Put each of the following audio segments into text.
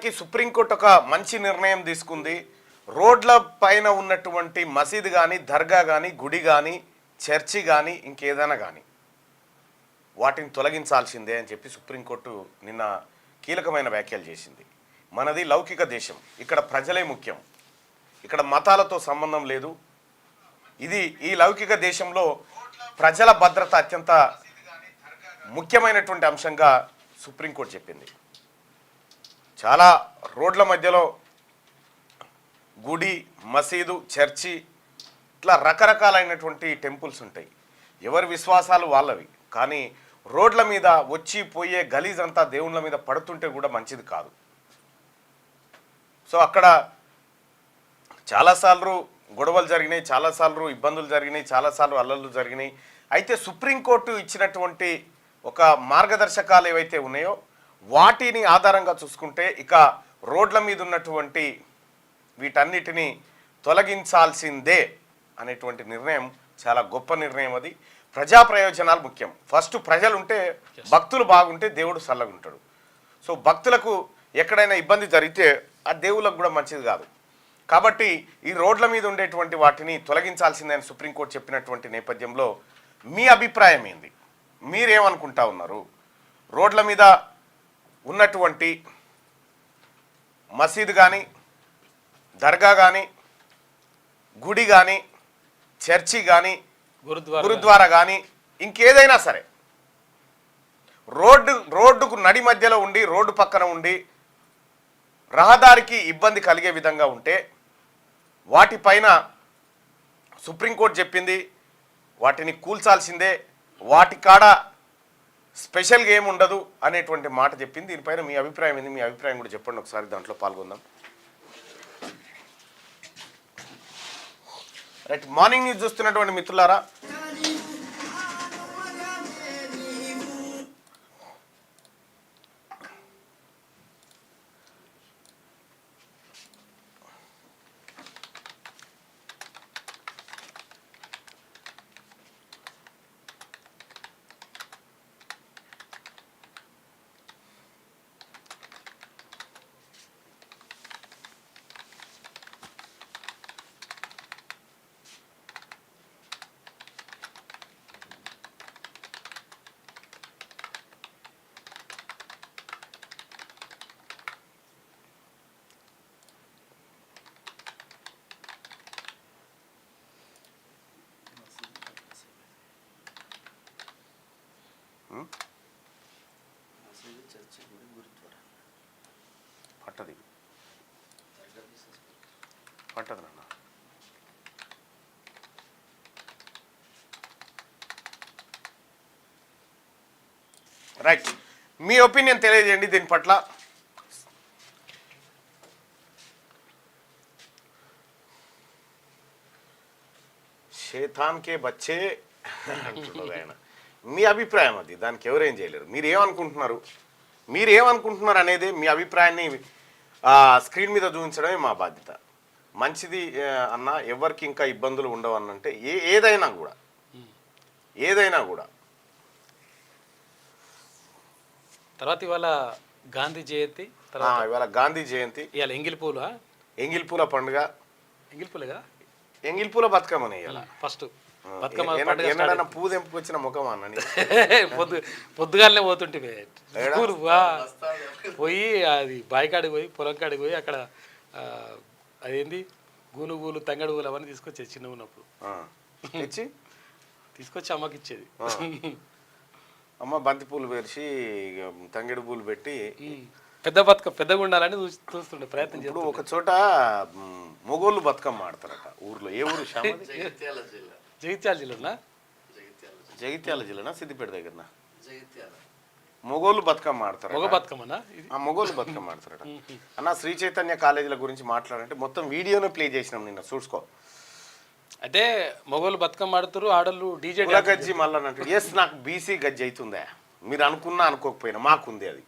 వాస్తవానికి సుప్రీంకోర్టు ఒక మంచి నిర్ణయం తీసుకుంది. రోడ్ల పైన ఉన్నటువంటి మసీదు కానీ, దర్గా కానీ, గుడి కానీ, చర్చి కానీ, ఇంకేదైనా కానీ వాటిని తొలగించాల్సిందే అని చెప్పి సుప్రీంకోర్టు నిన్న కీలకమైన వ్యాఖ్యలు చేసింది. మనది లౌకిక దేశం, ఇక్కడ ప్రజలే ముఖ్యం, ఇక్కడ మతాలతో సంబంధం లేదు. ఈ లౌకిక దేశంలో ప్రజల భద్రత అత్యంత ముఖ్యమైనటువంటి అంశంగా సుప్రీంకోర్టు చెప్పింది. చాలా రోడ్ల మధ్యలో గుడి, మసీదు, చర్చి ఇట్లా రకరకాలైనటువంటి టెంపుల్స్ ఉంటాయి. ఎవరి విశ్వాసాలు వాళ్ళవి. కానీ రోడ్ల మీద వచ్చి పోయే గలీజ్ అంతా దేవుళ్ళ మీద పడుతుంటే కూడా మంచిది కాదు. సో అక్కడ చాలాసార్లు గొడవలు జరిగినాయి, చాలాసార్లు ఇబ్బందులు జరిగినాయి, చాలాసార్లు అల్లర్లు జరిగినాయి. అయితే సుప్రీంకోర్టు ఇచ్చినటువంటి ఒక మార్గదర్శకాలు ఏవైతే ఉన్నాయో వాటిని ఆధారంగా చూసుకుంటే ఇక రోడ్ల మీద ఉన్నటువంటి వీటన్నిటిని తొలగించాల్సిందే అనేటువంటి నిర్ణయం చాలా గొప్ప నిర్ణయం. అది ప్రజా ప్రయోజనాలు ముఖ్యం. ఫస్ట్ ప్రజలు ఉంటే, భక్తులు బాగుంటే దేవుడు చల్లగుంటాడు. సో భక్తులకు ఎక్కడైనా ఇబ్బంది జరిగితే ఆ దేవుళ్ళకు కూడా మంచిది కాదు. కాబట్టి ఈ రోడ్ల మీద ఉండేటువంటి వాటిని తొలగించాల్సిందని సుప్రీంకోర్టు చెప్పినటువంటి నేపథ్యంలో మీ అభిప్రాయం ఏంది? మీరేమనుకుంటా ఉన్నారు? రోడ్ల మీద ఉన్నటువంటి మసీదు కానీ, దర్గా కానీ, గుడి కానీ, చర్చి కానీ, గురుద్వారా కానీ, ఇంకేదైనా సరే రోడ్డుకు నడి మధ్యలో ఉండి, రోడ్డు పక్కన ఉండి రహదారికి ఇబ్బంది కలిగే విధంగా ఉంటే వాటిపైన సుప్రీంకోర్టు చెప్పింది వాటిని కూల్చాల్సిందే, వాటి కాడ స్పెషల్గా ఏమి ఉండదు అనేటువంటి మాట చెప్పింది. దీనిపైన మీ అభిప్రాయం ఏంది? మీ అభిప్రాయం కూడా చెప్పండి, ఒకసారి దాంట్లో పాల్గొందాం. రైట్, మార్నింగ్ న్యూస్ చూస్తున్నటువంటి మిత్రులారా, పట్టదు నాన్న. రైట్, మీ ఒపీనియన్ తెలియజేయండి దీని పట్ల. శేతాన్కే బచ్చే అంటున్నారు ఆయన. మీ అభిప్రాయం అది, దానికి ఎవరేం చేయలేరు. మీరేమనుకుంటున్నారు అనేది మీ అభిప్రాయాన్ని స్క్రీన్ మీద చూపించడమే మా బాధ్యత. మంచిది అన్న, ఎవరికి ఇంకా ఇబ్బందులు ఉండవు అన్నంటే ఏదైనా కూడా. తర్వాత ఇవాళ గాంధీ జయంతి, ఇవాళ ఎంగిల్పూల పండుగ, ఎంగిల్పూల బతుకమ్మని ఇవాళ ఫస్ట్ పూ తెంపుకు వచ్చిన ముఖం అన్నని పొద్దుగాలనే పోతుంటే పోయి అది బాయికాడికి పోయి, పొలం కాడికి పోయి అక్కడ అదేంది గూనుగూలు, తంగడుగులు అవన్నీ తీసుకొచ్చేది చిన్న ఉన్నప్పుడు. తీసుకొచ్చి అమ్మకి ఇచ్చేది. అమ్మ బంతి పూలు పేర్చి తంగెడు పూలు పెట్టి పెద్దగా ఉండాలని చూస్తుండే ప్రయత్నం చేస్తూ. ఒక చోట మొగోళ్ళు బతుకమ్మ ఆడతారట ఊర్లో. ఏ ఊరు? జగిత్యాల జిల్లానా సిద్దిపేట దగ్గరనా? మొగోళ్ళు బతుకమ్మ ఆడతారు. మొగోళ్ళు బతుకమ్మ ఆడతారట అన్న. శ్రీ చైతన్య కాలేజీల గురించి మాట్లాడంటే మొత్తం వీడియోనే ప్లే చేసినాం నిన్న, చూసుకో. అంటే మొగోళ్ళు బతుకమ్మ ఆడుతారు, ఆడళ్ళు డీజే గజ్జి మళ్ళీ అన్నట్టు. ఎస్, నాకు బీసీ గజ్జి అవుతుందా? మీరు అనుకున్నా అనుకోకపోయినా మాకుంది అది.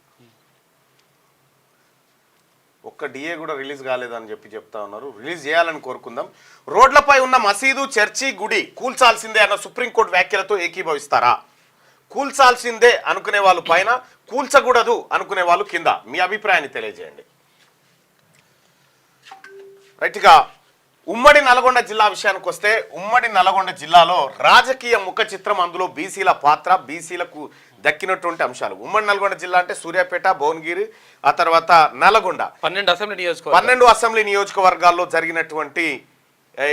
ఒక్క డిఏ కూడా రిలీజ్ కాలేదని చెప్తా ఉన్నారు. రిలీజ్ చేయాలని కోరుకుందాం. రోడ్లపై ఉన్న మసీదు, చర్చి, గుడి కూల్చాల్సిందే అన్న సుప్రీంకోర్టు వ్యాఖ్యలతో ఏకీభవిస్తారా? కూల్చాల్సిందే అనుకునే వాళ్ళు పైన, కూల్చకూడదు అనుకునే వాళ్ళు కింద. మీ అభిప్రాయాన్ని తెలియజేయండి. రైట్గా ఉమ్మడి నల్గొండ జిల్లా విషయానికి వస్తే ఉమ్మడి నల్గొండ జిల్లాలో రాజకీయ ముఖ చిత్రం, అందులో బీసీల పాత్ర, బీసీలకు దక్కినటువంటి అంశాలు. ఉమ్మడి నల్గొండ జిల్లా అంటే సూర్యాపేట, భువనగిరి, ఆ తర్వాత నల్గొండ 12 అసెంబ్లీ నియోజకవర్గాల్లో జరిగినటువంటి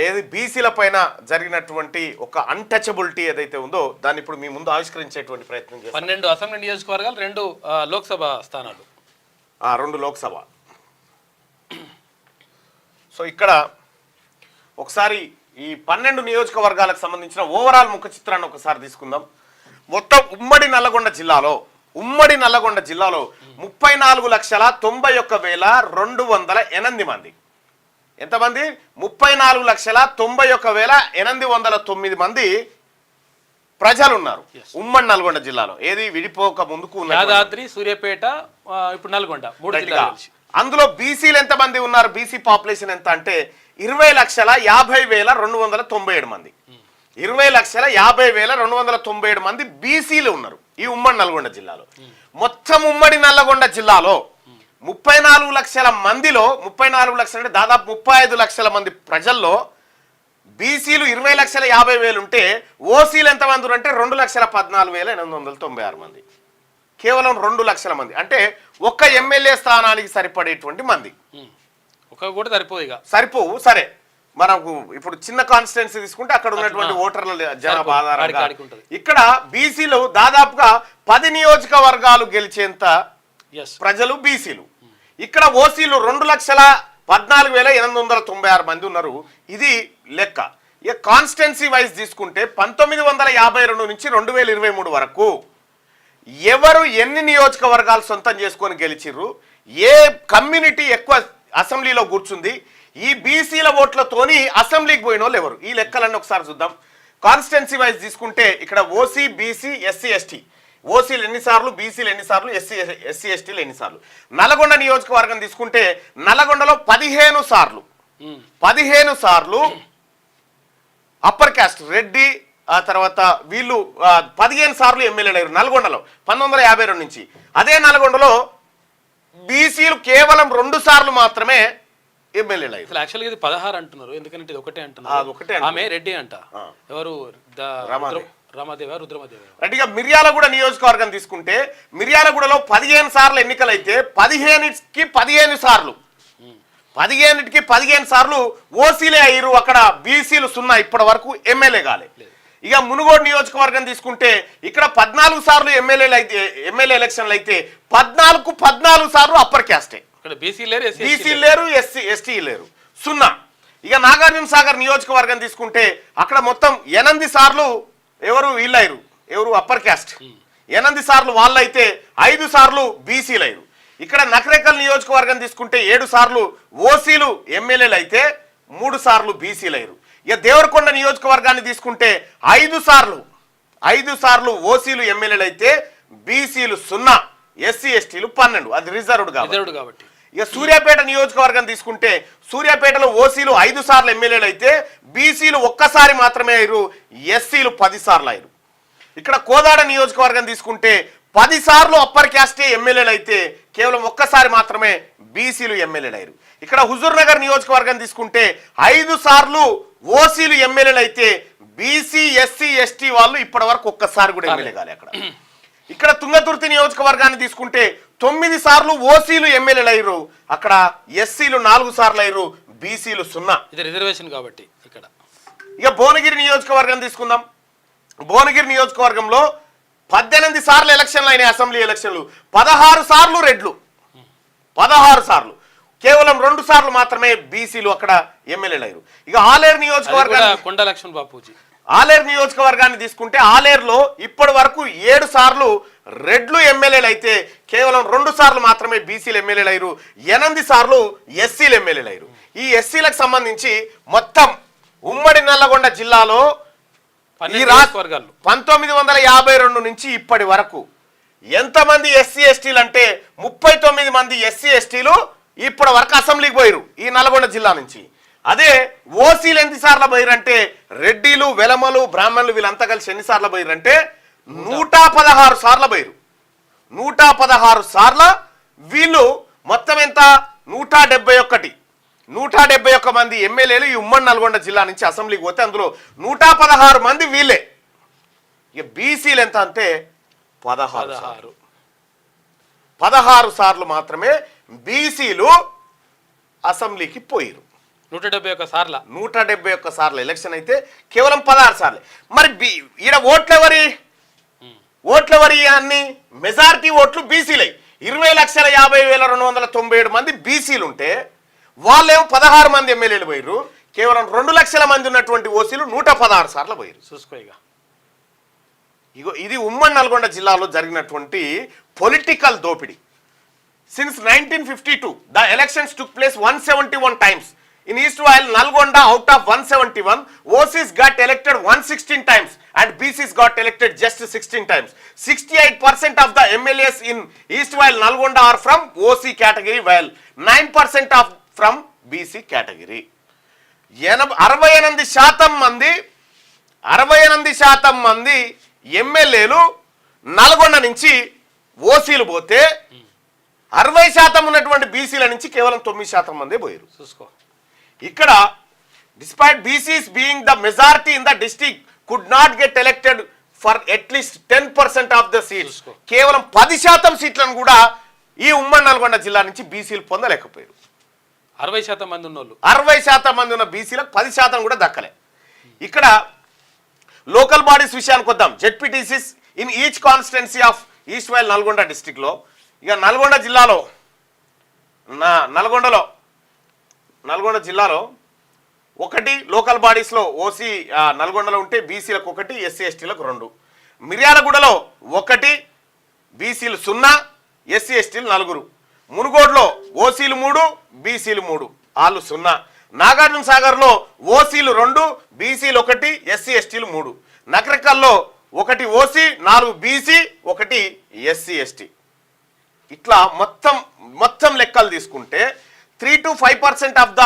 ఏది బీసీల పైన జరిగినటువంటి ఒక అన్టచబిలిటీ ఏదైతే ఉందో దాన్ని ఇప్పుడు మీ ముందు ఆవిష్కరించేటువంటి ప్రయత్నం చేస్తాం. 12 అసెంబ్లీ నియోజకవర్గాలు, 2 లోక్సభ స్థానాలు, 2 లోక్సభ. సో ఇక్కడ ఒకసారి ఈ 12 నియోజకవర్గాలకు సంబంధించిన ఓవరాల్ ముఖ చిత్రాన్ని ఒకసారి తీసుకుందాం. మొత్తం ఉమ్మడి నల్లగొండ జిల్లాలో 34,91,208 మంది. ఎంతమంది? 34,91,809 మంది ప్రజలు ఉన్నారు ఉమ్మడి నల్గొండ జిల్లాలో. ఏది విడిపోక ముందుకు యాదాద్రి, సూర్యాపేట, ఇప్పుడు నల్గొండ 3 జిల్లాలు. అందులో బీసీలు ఎంతమంది ఉన్నారు? బీసీ పాపులేషన్ ఎంత అంటే 20,50,297 మంది. 20,50,297 మంది బీసీలు ఉన్నారు ఈ ఉమ్మడి నల్గొండ జిల్లాలో. మొత్తం ఉమ్మడి నల్లగొండ జిల్లాలో 34 లక్షల మందిలో 34 లక్షలు అంటే దాదాపు 35 లక్షల మంది ప్రజల్లో బీసీలు 20,50,000 ఉంటే ఓసీలు ఎంతమంది అంటే 2,14,896 మంది. కేవలం 2 లక్షల మంది అంటే ఒక్క ఎమ్మెల్యే స్థానానికి సరిపడేటువంటి మంది. ఒక కూడా సరిపోవు. సరే, మనకు ఇప్పుడు చిన్న కాన్స్టిట్యున్సీ తీసుకుంటే అక్కడ ఉన్నటువంటి ఓటర్ల జనాభా ఆధారంగా ఇక్కడ బీసీలు దాదాపుగా 10 నియోజకవర్గాలు గెలిచేంత ప్రజలు బీసీలు. ఇక్కడ ఓసీలు 2,14,896 మంది ఉన్నారు. ఇది లెక్క. ఇక కాన్స్టిట్యున్సీ వైజ్ తీసుకుంటే 1952 నుంచి 2023 వరకు ఎవరు ఎన్ని నియోజకవర్గాలు సొంతం చేసుకొని గెలిచిర్రు, ఏ కమ్యూనిటీ ఎక్కువ అసెంబ్లీలో కూర్చుంది, ఈ బీసీల ఓట్లతోని అసెంబ్లీకి పోయిన వాళ్ళు ఎవరు, ఈ లెక్కలన్నీ ఒకసారి చూద్దాం. కాన్స్టిట్యున్సీ వైజ్ తీసుకుంటే ఇక్కడ ఓసీ, బీసీ, ఎస్సీ, ఎస్టీ, ఓసీలు ఎన్నిసార్లు, బీసీలు ఎన్నిసార్లు, ఎస్సీ ఎస్టీలు ఎన్నిసార్లు. నల్గొండ నియోజకవర్గం తీసుకుంటే నల్గొండలో 15 సార్లు అప్పర్ క్యాస్ట్ రెడ్డి, ఆ తర్వాత వీళ్ళు 15 సార్లు ఎమ్మెల్యేలు అయ్యారు నల్గొండలో 1952 నుంచి. అదే నల్గొండలో బీసీలు కేవలం 2 సార్లు మాత్రమే ఎమ్మెల్యేలు అయ్యారు. యాక్చువల్గా ఇది 16 అంటున్నారు, ఎందుకంటే ఇది ఒకటే అంటున్నారు. ఆమె రెడ్డి అంట, ఎవరు రామాదేవి, రుద్రమదేవి. రెడ్డిగా మిర్యాలగూడ నియోజకవర్గం తీసుకుంటే మిర్యాలగూడలో 15 సార్లు ఎన్నికలైతే 15కి 15 సార్లు ఓసీలే అయ్యారు. అక్కడ బీసీలు 0, ఇప్పటి వరకు ఎమ్మెల్యే కాలే. ఇక మునుగోడు నియోజకవర్గం తీసుకుంటే ఇక్కడ 14 సార్లు ఎమ్మెల్యే ఎలక్షన్లు అయితే 14 సార్లు అప్పర్ క్యాస్టే. బీసీ లేరు, ఎస్టీ లేరు, 0. ఇక నాగార్జున సాగర్ నియోజకవర్గం తీసుకుంటే అక్కడ మొత్తం 8 సార్లు వీళ్ళయ్యారు, ఎవరు అప్పర్ క్యాస్ట్. 8 సార్లు వాళ్ళైతే 5 సార్లు బీసీలు అయ్యారు. ఇక్కడ నకరేకల్ నియోజకవర్గం తీసుకుంటే 7 సార్లు ఓసీలు ఎమ్మెల్యేలు అయితే 3 సార్లు బీసీలు అయ్యారు. ఇక దేవరకొండ నియోజకవర్గాన్ని తీసుకుంటే 5 సార్లు ఓసీలు ఎమ్మెల్యేలు అయితే బీసీలు 0, ఎస్సీ ఎస్టీలు 12, అది రిజర్వ్డ్ కాబట్టి. ఇక సూర్యాపేట నియోజకవర్గం తీసుకుంటే సూర్యాపేటలో ఓసీలు 5 సార్లు ఎమ్మెల్యేలు అయితే బీసీలు 1 సారి మాత్రమే అయ్యారు, ఎస్సీలు 10 సార్లు అయ్యారు. ఇక్కడ కోదాడ నియోజకవర్గం తీసుకుంటే 10 సార్లు అప్పర్ క్యాస్టే ఎమ్మెల్యేలు అయితే కేవలం 1 సారి మాత్రమే బీసీలు ఎమ్మెల్యేలు అయ్యారు. ఇక్కడ హుజూర్ నగర్ నియోజకవర్గం తీసుకుంటే 5 సార్లు ఓసీలు ఎమ్మెల్యేలు అయితే బీసీ, ఎస్సీ, ఎస్టీ వాళ్ళు ఇప్పటి వరకు 1 సారి కూడా ఎమ్మెల్యే కాలే అక్కడ. ఇక్కడ తుంగతుర్తి నియోజకవర్గాన్ని తీసుకుంటే 9 సార్లు ఓసీలు ఎమ్మెల్యేలు అయ్యారు, అక్కడ ఎస్సీలు 4 సార్లు అయ్యారు, బీసీలు 0. ఇది రిజర్వేషన్ కాబట్టి ఇక్కడ. ఇక భువనగిరి నియోజకవర్గం తీసుకుందాం. భువనగిరి నియోజకవర్గంలో 18 సార్లు ఎలక్షన్లు అయినాయి, అసెంబ్లీ ఎలక్షన్లు. 16 సార్లు రెడ్లు, 16 సార్లు. కేవలం 2 సార్లు మాత్రమే బీసీలు అక్కడ ఎమ్మెల్యేలు అయ్యారు. ఇక ఆలేరు నియోజకవర్గాన్ని తీసుకుంటే ఆలేరులో ఇప్పటి వరకు 7 సార్లు రెడ్లు ఎమ్మెల్యేలు అయితే కేవలం 2 సార్లు మాత్రమే బీసీలు ఎమ్మెల్యేలు అయ్యారు, 8 సార్లు ఎస్సీలు ఎమ్మెల్యేలు అయ్యారు. ఈ ఎస్సీలకు సంబంధించి మొత్తం ఉమ్మడి నల్లగొండ జిల్లాలో 1952 నుంచి ఇప్పటి వరకు ఎంతమంది ఎస్సీ ఎస్టీలు అంటే 39 మంది ఎస్సీ ఎస్టీలు ఇప్పటి వరకు అసెంబ్లీకి పోయారు ఈ నల్గొండ జిల్లా నుంచి. అదే ఓసీలు ఎన్నిసార్లు పోయారంటే రెడ్డిలు, వెలమలు, బ్రాహ్మణులు వీళ్ళంతా కలిసి ఎన్నిసార్లు పోయారంటే 116 సార్లు పోయారు. 116 సార్ల వీళ్ళు మొత్తం ఎంత 171. 171 మంది ఎమ్మెల్యేలు ఈ ఉమ్మడి నల్గొండ జిల్లా నుంచి అసెంబ్లీకి పోతే అందులో 116 మంది వీళ్ళే. ఇక బీసీలు ఎంత అంటే 16 సార్లు మాత్రమే బీసీలు అసెంబ్లీకి పోయిరు. 171 సార్లు 171 సార్లు ఎలక్షన్ అయితే కేవలం 16 సార్లు. మరి ఈడ ఓట్లెవరి అన్ని మెజారిటీ ఓట్లు బీసీలే. 20,50,297 మంది బీసీలు ఉంటే వాళ్ళేమో 16 మంది ఎమ్మెల్యేలు పోయిర్రు. కేవలం 2 లక్షల మంది ఉన్నటువంటి ఓసీలు 116 సార్లు పోయిరు. చూసుకో ఇగో ఇది ఉమ్మడి నల్గొండ జిల్లాలో జరిగినటువంటి పొలిటికల్ దోపిడీ. Since 1952 the elections took place 171 times. In Eastwhile, Nalgonda, out of 171, OCs got elected 116 times and BCs got elected just 16 times. 68% of the MLAs in Eastwhile, Nalgonda are from OC category, while 9% of from BC category. 68% మంది ఎమ్మెల్యేలు నల్గొండ నుంచి ఓసీలు పోతే 60% ఉన్నటువంటి బీసీల నుంచి కేవలం 9% మందే పోయారు. చూసుకో ఇక్కడ despite BCs being the majority in the district could not get elected for at least 10% of the seats. కేవలం 10% సీట్లను కూడా ఈ ఉమ్మడి నల్గొండ జిల్లా నుంచి బీసీలు పొందలేకపోయారు. 60% మంది ఉన్నోళ్ళు 60% మంది ఉన్న బీసీలకు 10% కూడా దక్కలే. ఇక్కడ లోకల్ బాడీస్ విషయానికి వద్దాం. ZPTCs in each constituency of erstwhile Nalgonda డిస్ట్రిక్ట్లో, ఇక నల్గొండ జిల్లాలో ఒకటి లోకల్ బాడీస్లో ఓసీ నల్గొండలో ఉంటే బీసీలకు 1, ఎస్సీ ఎస్టీలకు 2. మిర్యాలగూడలో 1, బీసీలు 0, ఎస్సీ ఎస్టీలు 4. మునుగోడులో ఓసీలు 3, బీసీలు 3, వాళ్ళు 0. నాగార్జున సాగర్లో ఓసీలు 2, బీసీలు 1, ఎస్సీ ఎస్టీలు 3. నకరకల్లో 1 ఓసీ, 4 బీసీ, 1 ఎస్సీ ఎస్టీ. ఇట్లా మొత్తం లెక్కలు తీసుకుంటే 3 to 5% of the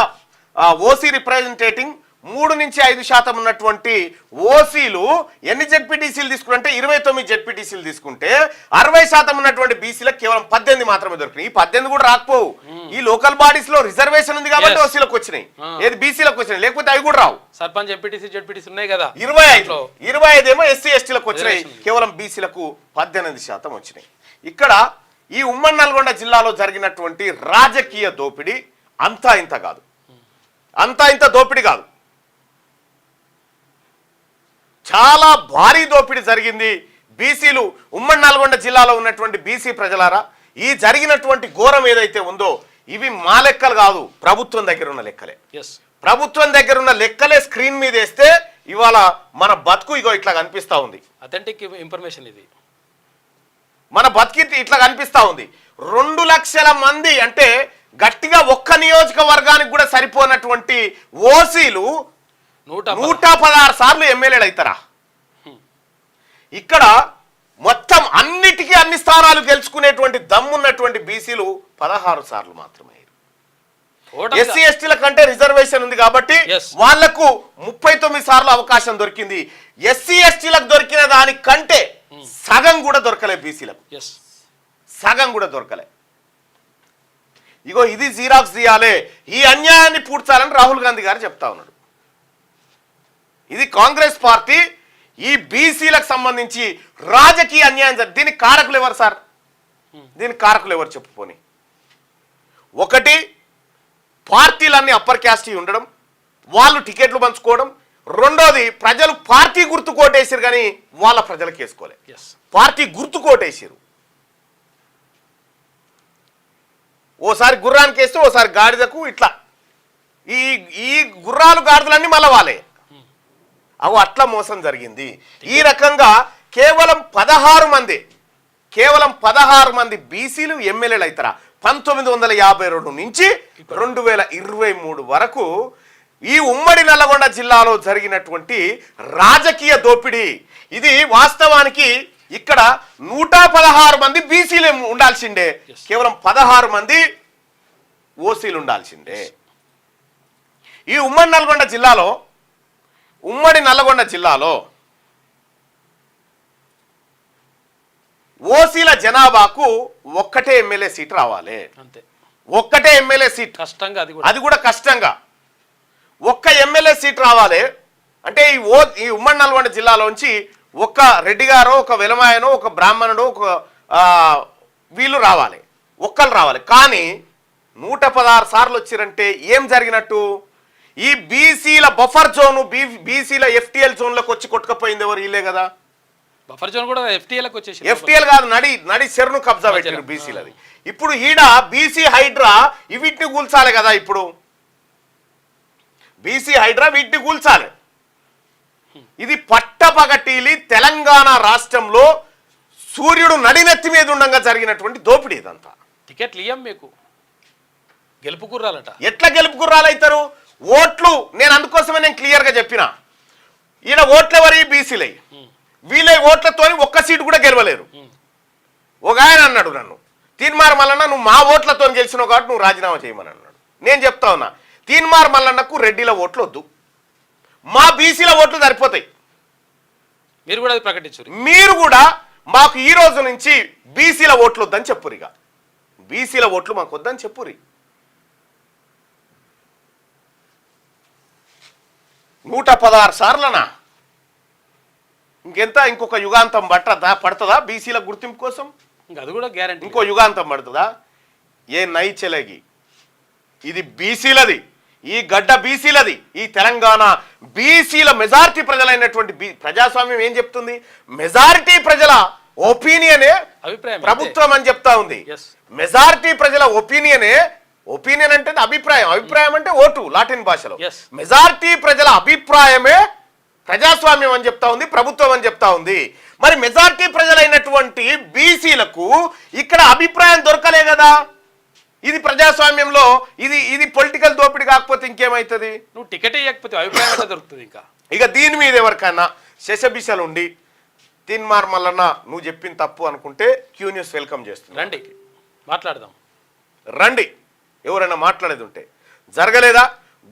OC representing 3 నుంచి 5% ఉన్నటువంటి ఓసీలు ఎన్ని జెడ్పీటీసీలు తీసుకుంటే 29 జెడ్పీటీసీలు తీసుకుంటే 60% ఉన్నటువంటి బీసీలకు కేవలం 18 మాత్రమే దొరికినాయి. ఈ 18 కూడా రాకపోవు. ఈ లోకల్ బాడీస్ లో రిజర్వేషన్ ఉంది కాబట్టి ఓసీలకు వచ్చినాయి, ఏది బీసీలకు వచ్చినాయి, లేకపోతే అవి కూడా రావు. సర్పంచ్ ఎంపీటీసీ జెడ్పీటీసీ ఉన్నాయి కదా, 25 ఏమో ఎస్సీ ఎస్టీలకు వచ్చినాయి, కేవలం బీసీలకు 18% వచ్చినాయి. ఇక్కడ ఈ ఉమ్మడి నల్గొండ జిల్లాలో జరిగినటువంటి రాజకీయ దోపిడీ అంతా ఇంత దోపిడీ కాదు, చాలా భారీ దోపిడీ జరిగింది. బీసీలు ఉమ్మడి నల్గొండ జిల్లాలో ఉన్నటువంటి బీసీ ప్రజలారా, ఈ జరిగినటువంటి ఘోరం ఏదైతే ఉందో ఇవి మా లెక్కలు కాదు, ప్రభుత్వం దగ్గర ఉన్న లెక్కలే. ప్రభుత్వం దగ్గర ఉన్న లెక్కలే స్క్రీన్ మీద వేస్తే ఇవాళ మన బతుకు ఇట్లా కనిపిస్తా ఉంది. అథెంటిక్ ఇన్ఫర్మేషన్ ఇది. మన బతికి ఇట్లా కనిపిస్తా ఉంది. 2 లక్షల మంది అంటే గట్టిగా ఒక్క నియోజకవర్గానికి కూడా సరిపోనటువంటి ఓసీలు 116 సార్లు ఎమ్మెల్యేలు అవుతారా? ఇక్కడ మొత్తం అన్ని స్థానాలు గెలుచుకునేటువంటి దమ్మున్నటువంటి బీసీలు 16 సార్లు మాత్రమే. ఎస్సీ ఎస్టీల కంటే రిజర్వేషన్ ఉంది కాబట్టి వాళ్లకు 39 సార్లు అవకాశం దొరికింది. ఎస్సీ ఎస్టీలకు దొరికిన దానికంటే సగం కూడా దొరకలే బీసీలకు, సగం కూడా దొరకలే. ఇగో ఇది జీరాక్స్ తీయాలి, ఈ అన్యాయాన్ని పూడ్చాలని రాహుల్ గాంధీ గారు చెప్తా ఉన్నాడు. ఇది కాంగ్రెస్ పార్టీ ఈ బీసీలకు సంబంధించి రాజకీయ అన్యాయం. దీనికి కారకులు ఎవరు సార్? దీనికి కారకులు ఎవరు చెప్పుకొని? 1 పార్టీలన్నీ అప్పర్ క్యాస్ట్ ఉండడం, వాళ్ళు టికెట్లు పంచుకోవడం. 2వది ప్రజలు పార్టీ గుర్తు కోటేసారు కానీ వాళ్ళ ప్రజలకు వేసుకోలే. పార్టీ గుర్తు కోటేసారు. ఓసారి గుర్రానికి వేస్తే ఓసారి గాడిదకు, ఇట్లా ఈ గుర్రాలు గాడిదలన్నీ మళ్ళా వాళ్ళే. అవి అట్లా మోసం జరిగింది. ఈ రకంగా కేవలం 16 మంది బీసీలు ఎమ్మెల్యేలు అవుతారా? 1952 నుంచి 2023 వరకు ఈ ఉమ్మడి నల్లగొండ జిల్లాలో జరిగినటువంటి రాజకీయ దోపిడీ ఇది. వాస్తవానికి ఇక్కడ 116 మంది బీసీలు ఉండాల్సిండే, కేవలం 16 మంది ఓసీలు ఉండాల్సిందే. ఈ ఉమ్మడి నల్గొండ జిల్లాలో ఓసీల జనాభాకు 1 ఎమ్మెల్యే సీట్ రావాలి. ఒక్కటే ఎమ్మెల్యే సీట్, కష్టంగా అది కూడా కష్టంగా ఒక్క ఎమ్మెల్యే సీట్ రావాలి అంటే ఈ ఉమ్మడి నల్గొండ జిల్లాలోంచి ఒక రెడ్డి గారో, ఒక వెలమాయనో, ఒక బ్రాహ్మణుడు, ఒక వీళ్ళు రావాలి, ఒక్కరు రావాలి. కానీ 116 సార్లు వచ్చిరంటే ఏం జరిగినట్టు? ఈ బీసీల బఫర్ జోను, బీసీల FTL జోన్లోకి వచ్చి కొట్టుకపోయింది ఎవరు? వీళ్ళే కదా. బఫర్ జోన్ కూడా FTLకి వచ్చేసి, FTL కాదు, నడి చెరును కబ్జా పెట్టారు బీసీలది. ఇప్పుడు ఈడ బీసీ హైడ్రా వీటిని కూల్చాలి కదా. ఇప్పుడు బీసీ హైడ్రా వీటిని కూల్చాలి. ఇది పట్టపగటీలి తెలంగాణ రాష్ట్రంలో సూర్యుడు నడినెత్తి మీద ఉండగా జరిగినటువంటి దోపిడీ ఇదంతా. టికెట్లు ఇయ్యం మీకు, గెలుపు గుర్రాలట. ఎట్లా గెలుపు గుర్రాలు అవుతారు? ఓట్లు, నేను అందుకోసమే నేను క్లియర్గా చెప్పిన, ఈయన ఓట్లు ఎవరి? బీసీలై. వీళ్ళ ఓట్లతో ఒక్క సీటు కూడా గెలవలేరు. ఒక ఆయన అన్నాడు నన్ను, తీన్మార్ మల్లన్న నువ్వు మా ఓట్లతో గెలిచినావు కాబట్టి నువ్వు రాజీనామా చేయమని అన్నాడు. నేను చెప్తా ఉన్నా, తీన్మార్ మల్లన్నకు రెడ్డిల ఓట్లు వద్దు, మా బీసీల ఓట్లు సరిపోతాయి. మీరు కూడా అది ప్రకటించారు. మీరు కూడా మాకు ఈ రోజు నుంచి బీసీల ఓట్లు వద్దని చెప్పురు. ఇక బీసీల ఓట్లు మాకు వద్దని చెప్పురి. 116 సార్లనా? ఇంకెంత? ఇంకొక యుగాంతం పడుతుందా బీసీల గుర్తింపు కోసం? అది కూడా గ్యారంటీ. ఇంకో యుగాంతం పడుతుందా? ఏ నైచెలగి, ఇది బీసీలది, ఈ గడ్డ బీసీలది, ఈ తెలంగాణ బీసీల మెజారిటీ ప్రజలైనటువంటి ప్రజాస్వామ్యం ఏం చెప్తుంది? మెజారిటీ ప్రజల ఒపీనియనే అభిప్రాయం ప్రభుత్వం అని చెప్తా ఉంది. మెజారిటీ ప్రజల ఒపీనియన్ అంటే అభిప్రాయం అంటే ఓటు లాటిన్ భాషలో. మెజారిటీ ప్రజల అభిప్రాయమే ప్రజాస్వామ్యం అని చెప్తా ఉంది, ప్రభుత్వం అని చెప్తా ఉంది. మరి మెజారిటీ ప్రజలైనటువంటి బీసీలకు ఇక్కడ అభిప్రాయం దొరకలే కదా. ఇది ప్రజాస్వామ్యంలో ఇది పొలిటికల్ దోపిడీ కాకపోతే ఇంకేమైతుంది? నువ్వు టికెట్ ఇవ్వకపోతే అభిప్రాయం ఎట్లా దొరుకుతుంది? ఇక దీని మీద ఎవరికైనా శశబిషలు ఉండి తీన్మార్ మల్లన్న నువ్వు చెప్పిన తప్పు అనుకుంటే క్యూ న్యూస్ వెల్కమ్ చేస్తుంది. రండి మాట్లాడదాం, రండి. ఎవరైనా మాట్లాడేది ఉంటే జరగలేదా?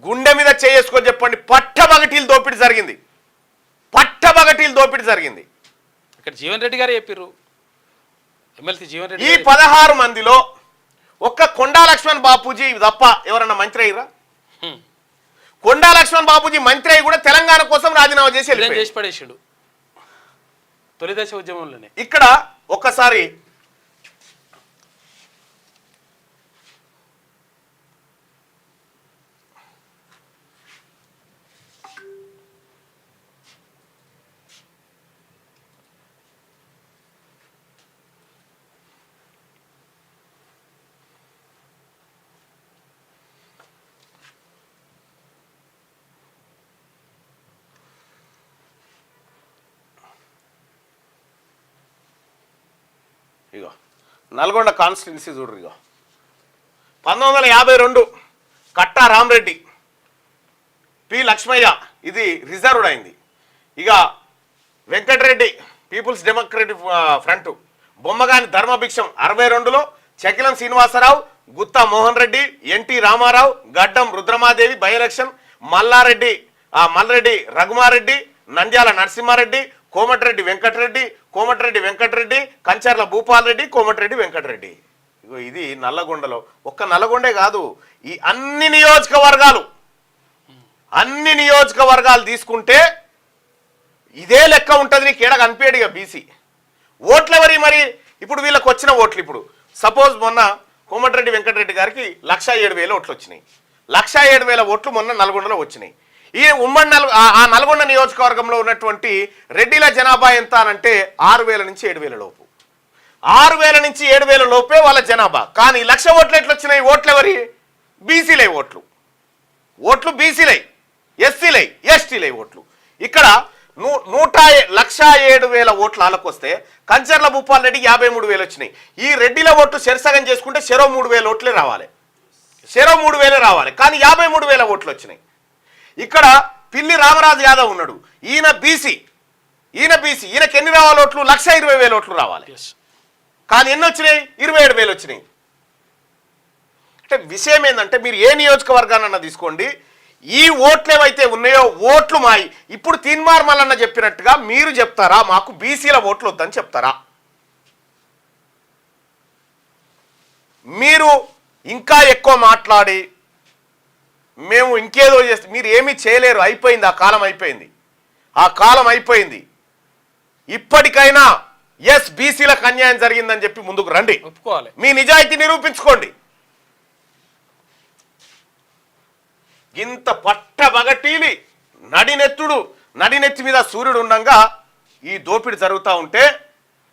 గుండె మీద చేసుకొని చెప్పండి. పట్టబగటీలు దోపిడీ జరిగింది, పట్టబగటీలు దోపిడీ జరిగింది. ఇక్కడ జీవన్ రెడ్డి గారు చెప్పారు, ఎమ్మెల్సీ జీవన్ రెడ్డి. ఈ 16 మందిలో ఒక్క కొండా లక్ష్మణ్ బాపూజీ తప్ప ఎవరన్నా మంత్రి అయ్యారా? కొండా లక్ష్మణ్ బాపూజీ మంత్రి అయ్యి కూడా తెలంగాణ కోసం రాజీనామా చేసి పడేసాడు తొలిదశ ఉద్యమంలోనే. ఇక్కడ ఒక్కసారి ఇగో నల్గొండ కాన్స్టిట్యున్సీ చూడరు. ఇగో 1952 కట్టా రామరెడ్డి, పి లక్ష్మయ్య ఇది రిజర్వ్డ్ అయింది. ఇక Venkatareddy people's democratic front, Bommagani Dharmabhiksham 62లో, Chakilam Srinivasarao, Gutha Mohan Reddy, NT Ramarao, Gaddam Rudramadevi by election, Malreddy Raghumareddy, Nandyala Narasimhareddy, Komatireddy Venkatareddy, Kancharla Bhupal Reddy, Komatireddy Venkatareddy. ఇగో ఇది నల్లగొండలో. ఒక్క నల్లగొండే కాదు, ఈ అన్ని నియోజకవర్గాలు తీసుకుంటే ఇదే లెక్క ఉంటుంది. నీకు ఏడ కనిపించడు ఇక బీసీ ఓట్లు ఎవరి. మరి ఇప్పుడు వీళ్ళకి వచ్చిన ఓట్లు, ఇప్పుడు సపోజ్ మొన్న కోమటిరెడ్డి వెంకటరెడ్డి గారికి 107,000 ఓట్లు వచ్చినాయి. 107,000 ఓట్లు మొన్న నల్గొండలో వచ్చినాయి. ఈ ఉమ్మడి నల్గొండ నియోజకవర్గంలో ఉన్నటువంటి రెడ్డిల జనాభా ఎంత అనంటే 6,000 నుంచి 7,000 లోపు. 6,000 నుంచి 7,000 లోపే వాళ్ళ జనాభా. కానీ 1,00,000 ఓట్లు ఎట్లా వచ్చినాయి? ఓట్లు ఎవరి? బీసీలై ఓట్లు బీసీలై, ఎస్సీలై, ఎస్టీలై ఓట్లు. ఇక్కడ 107,000 ఓట్లు వాళ్ళకు వస్తే కంచర్ల భూపాల్ రెడ్డి 53,000 వచ్చినాయి. ఈ రెడ్డిల ఓట్లు చెరసగం చేసుకుంటే 3,000 ఓట్లే రావాలి, 3,000 రావాలి. కానీ 53,000 ఓట్లు వచ్చినాయి. ఇక్కడ పిల్లి రామరాజు యాదవ్ ఉన్నాడు, ఈయన బీసీ, ఈయనకి ఎన్ని రావాలి ఓట్లు? 1,20,000 ఓట్లు రావాలి. కానీ ఎన్ని వచ్చినాయి? 27,000 వచ్చినాయి. అంటే విషయం ఏంటంటే మీరు ఏ నియోజకవర్గానన్నా తీసుకోండి, ఈ ఓట్లు ఏవైతే ఉన్నాయో ఓట్లు మాయి. ఇప్పుడు తీన్మార్ మల్లన్న చెప్పినట్టుగా మీరు చెప్తారా మాకు బీసీల ఓట్లు వద్దని చెప్తారా? మీరు ఇంకా ఎక్కువ మాట్లాడి మేము ఇంకేదో చేస్తే మీరు ఏమీ చేయలేరు, అయిపోయింది, ఆ కాలం అయిపోయింది, ఆ కాలం అయిపోయింది. ఇప్పటికైనా ఎస్ బీసీలకు అన్యాయం జరిగిందని చెప్పి ముందుకు రండి, ఒప్పుకోవాలి, మీ నిజాయితీ నిరూపించుకోండి. ఇంత పట్టబగటీలి నడినెత్తి మీద సూర్యుడు ఉండగా ఈ దోపిడి జరుగుతూ ఉంటే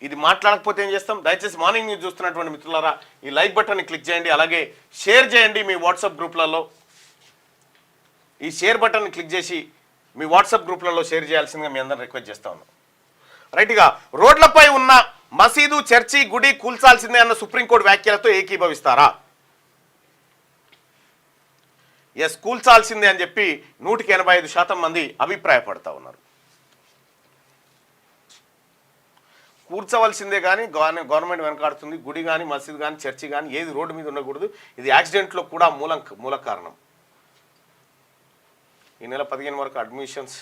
ఇది మాట్లాడకపోతే ఏం చేస్తాం? దయచేసి మార్నింగ్ న్యూస్ చూస్తున్నటువంటి మిత్రులారా ఈ లైక్ బటన్ని క్లిక్ చేయండి, అలాగే షేర్ చేయండి మీ వాట్సాప్ గ్రూప్లలో. ఈ షేర్ బటన్ని క్లిక్ చేసి మీ వాట్సాప్ గ్రూప్లలో షేర్ చేయాల్సిందిగా మీ అందరిని రిక్వెస్ట్ చేస్తా ఉన్నాం. రైట్గా రోడ్లపై ఉన్న మసీదు, చర్చి, గుడి కూల్చాల్సిందే అన్న సుప్రీంకోర్టు వ్యాఖ్యలతో ఏకీభవిస్తారా? ఎస్, కూల్చాల్సిందే అని చెప్పి 185% మంది అభిప్రాయపడతా ఉన్నారు. కూర్చోవలసిందే కానీ గవర్నమెంట్ వెనకాడుతుంది. గుడి కానీ, మసీదు కానీ, చర్చి కానీ ఏది రోడ్డు మీద ఉండకూడదు. ఇది యాక్సిడెంట్లో కూడా మూల కారణం. ఈ నెల 15 వరకు అడ్మిషన్స్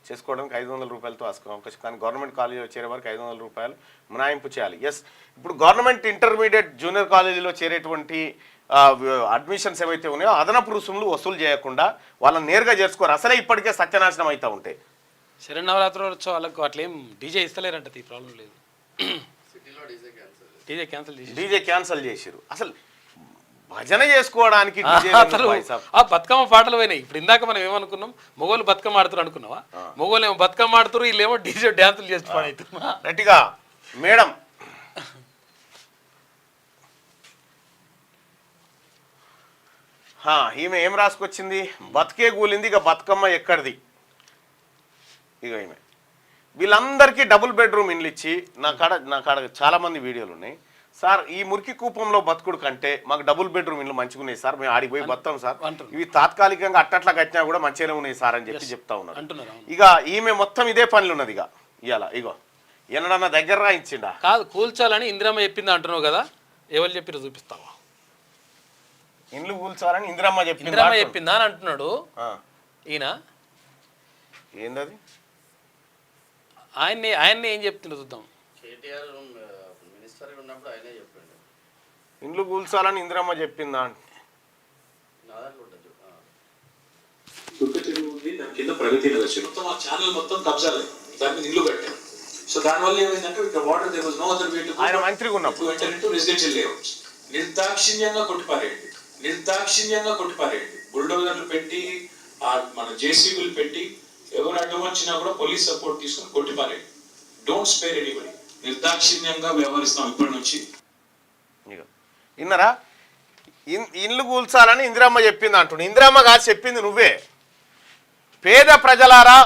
చేసుకోవడానికి 500 రూపాయలతో అవకాశం, కానీ గవర్నమెంట్ కాలేజీలో చేరే వరకు 500 రూపాయలు మినహాయింపు చేయాలి. ఎస్, ఇప్పుడు గవర్నమెంట్ ఇంటర్మీడియట్ జూనియర్ కాలేజీలో చేరేటువంటి అడ్మిషన్స్ ఏవైతే ఉన్నాయో అదనపు రుసుములు వసూలు చేయకుండా వాళ్ళని నేరుగా చేసుకోరు. అసలే ఇప్పటికే సత్యనాశనం అవుతూ ఉంటాయి. శరణవరాత్రులు వాళ్ళకు అట్లేం డీజే ఇస్తలేరంట, ఈ ప్రాబ్లం లేదు. డీజే క్యాన్సల్ చేసిరు. అసలు భజన చేసుకోవడానికి అసలు ఆ బతుకమ్మ పాటలు పోయినాయి. ఇప్పుడు ఇందాక మనం ఏమనుకున్నాం, మొగోళ్ళు బతుకమ్మ ఆడుతారు అనుకున్నావా? మొగోళ్ళు ఏమో బతుకమ్మ ఆడుతారు, వీళ్ళేమో డీజే డ్యాన్సులు చేసి పాడవుతున్నారు. గట్టిగా మేడం ఈమె ఏం రాసుకొచ్చింది? బతికే కూలింది, ఇక బతుకమ్మ ఎక్కడిది? ఇక ఈమె వీళ్ళందరికీ డబుల్ బెడ్రూమ్ ఇండ్లు ఇచ్చి నా కాడ చాలా మంది వీడియోలు ఉన్నాయి సార్. ఈ మురికి కూపంలో బతుకుడు కంటే మాకు డబుల్ బెడ్రూమ్ ఇండ్లు మంచిగా ఉన్నాయి సార్, మేము ఆడిపోయి బతాం సార్, ఇవి తాత్కాలికంగా అట్టట్లా కట్టినా కూడా మంచిగానే ఉన్నాయి సార్ అని చెప్పి చెప్తా ఉన్నారు. ఇక ఈమె మొత్తం ఇదే పనులు ఉన్నది. ఇక ఇవాళ ఇగో ఎన్నడన్నా దగ్గర రాయించిండా? కాదు, కూల్చాలని ఇందిరమ్మ చెప్పింది అంటున్నావు కదా, ఎవరు చెప్పిన చూపిస్తావా? ఇండ్లు కూల్చాలని ఇందిరమ్మ చెప్పిందా అని అంటున్నాడు ఈయన. ఏందది? ఆయన్ని ఏం చెప్తున్నా చూద్దాం. ఇండ్లు కూల్చాలని ఇందిరమ్మ చెప్పిందా అంటే దుర్గ చెరువు ఉంది, దాని కింద ప్రగతి నగర్ చెరువు మొత్తం ఆ ఛానల్ మొత్తం కబ్జాలే, దాని మీద ఇల్లు కట్టారు. సో దానివల్ల ఏమైందంటే ఇక్కడ water there was no other way to ఆయన మంత్రిగా ఉన్నప్పుడు ఎంటర్ ఇంటూ రెసిడెన్షియల్ లేఅవుట్స్. నిర్దాక్షిణ్యంగా కొట్టిపారేయండి. బుల్డోజర్లు పెట్టి మన జేసీబీలు పెట్టి ఎవరు అడ్డం వచ్చినా కూడా పోలీస్ సపోర్ట్ తీసుకొని కొట్టిపారేయండి. Don't spare anybody. నిర్దాక్షిణ్యంగా వ్యవహరిస్తాం ఇప్పటి నుంచి. విన్నారా? ఇండ్లు కూల్చాలని ఇందిరమ్మ చెప్పింది అంటుండు. ఇందిరమ్మ కాదు చెప్పింది, నువ్వే. పేద ప్రజలారా,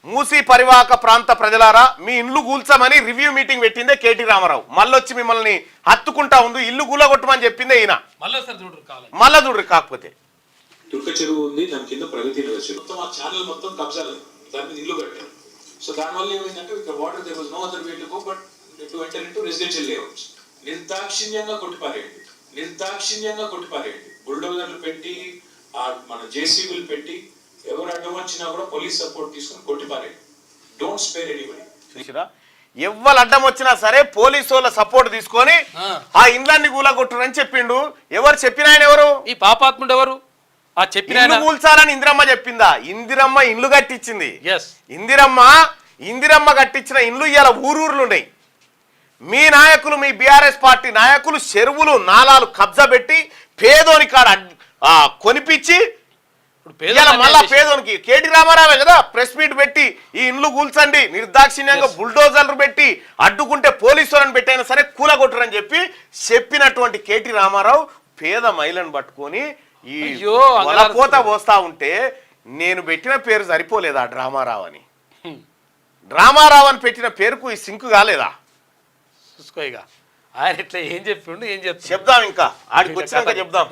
మూసీ పరివాహక ప్రాంత ప్రజలారా, మీ ఇండ్లు కూల్చమని రివ్యూ మీటింగ్ పెట్టిందే కేటీ రామారావు. మళ్ళొచ్చి మిమ్మల్ని హత్తుకుంటా ఉంది, ఇల్లు కూలగొట్టమని చెప్పిందే ఈయన. మళ్ళా చూడరు. కాకపోతే దుర్గ చెరువు ఉంది, దాని కింద ప్రగతి నగర్ చెరువు మొత్తం ఆ ఛానల్ మొత్తం కబ్జాలే, దాని మీద ఇల్లు కట్టారు. సో దానివల్ల ఏమైందంటే ఇక్కడ water there was no other way to go but to enter into residential layouts. నిర్దాక్షిణ్యంగా కొట్టిపారేయండి. బుల్డోజర్లు పెట్టి మన జేసీబీలు పెట్టి ఎవరు అడ్డం వచ్చినా కూడా పోలీస్ సపోర్ట్ తీసుకొని కొట్టిపారేయండి. Don't spare anybody. ఎవ్వరు అడ్డం వచ్చినా సరే పోలీసు వాళ్ళ సపోర్ట్ తీసుకొని ఆ ఇండ్లన్నీ కూలగొట్టురని చెప్పిండు. ఎవరు చెప్పిన ఆయన ఎవరు? ఈ పాపాత్ముడు ఎవరు? ఆ చెప్పిన కూల్చాలని ఇందిరమ్మ చెప్పిందా? ఇందిరమ్మ ఇండ్లు కట్టించింది. ఇందిరమ్మ కట్టించిన ఇండ్లు ఇవాళ ఊరూర్లు ఉన్నాయి. మీ నాయకులు, మీ బీఆర్ఎస్ పార్టీ నాయకులు చెరువులు, నాలాలు కబ్జా పెట్టి పేదోని కాడ కొనిపించి మళ్ళా పేదోనికి కేటీ రామారావే కదా ప్రెస్ మీట్ పెట్టి ఈ ఇండ్లు కూల్చండి, నిర్దాక్షిణ్యంగా బుల్డోజర్లు పెట్టి అడ్డుకుంటే పోలీసులను పెట్టైనా సరే కూలగొట్టరని చెప్పినటువంటి కేటీ రామారావు పేద మహిళను పట్టుకొని ఈ వలపోత పోస్తా ఉంటే నేను పెట్టిన పేరు సరిపోలేదా? డ్రామారావు అని. డ్రామారావు అని పెట్టిన పేరుకు ఈ సింకు కాలేదా? చూసుకోయిగా ఆయన ఇట్లా ఏం చెప్పిండు, ఏం చెప్దాం, ఇంకా ఆడికి వచ్చినాక చెప్దాం.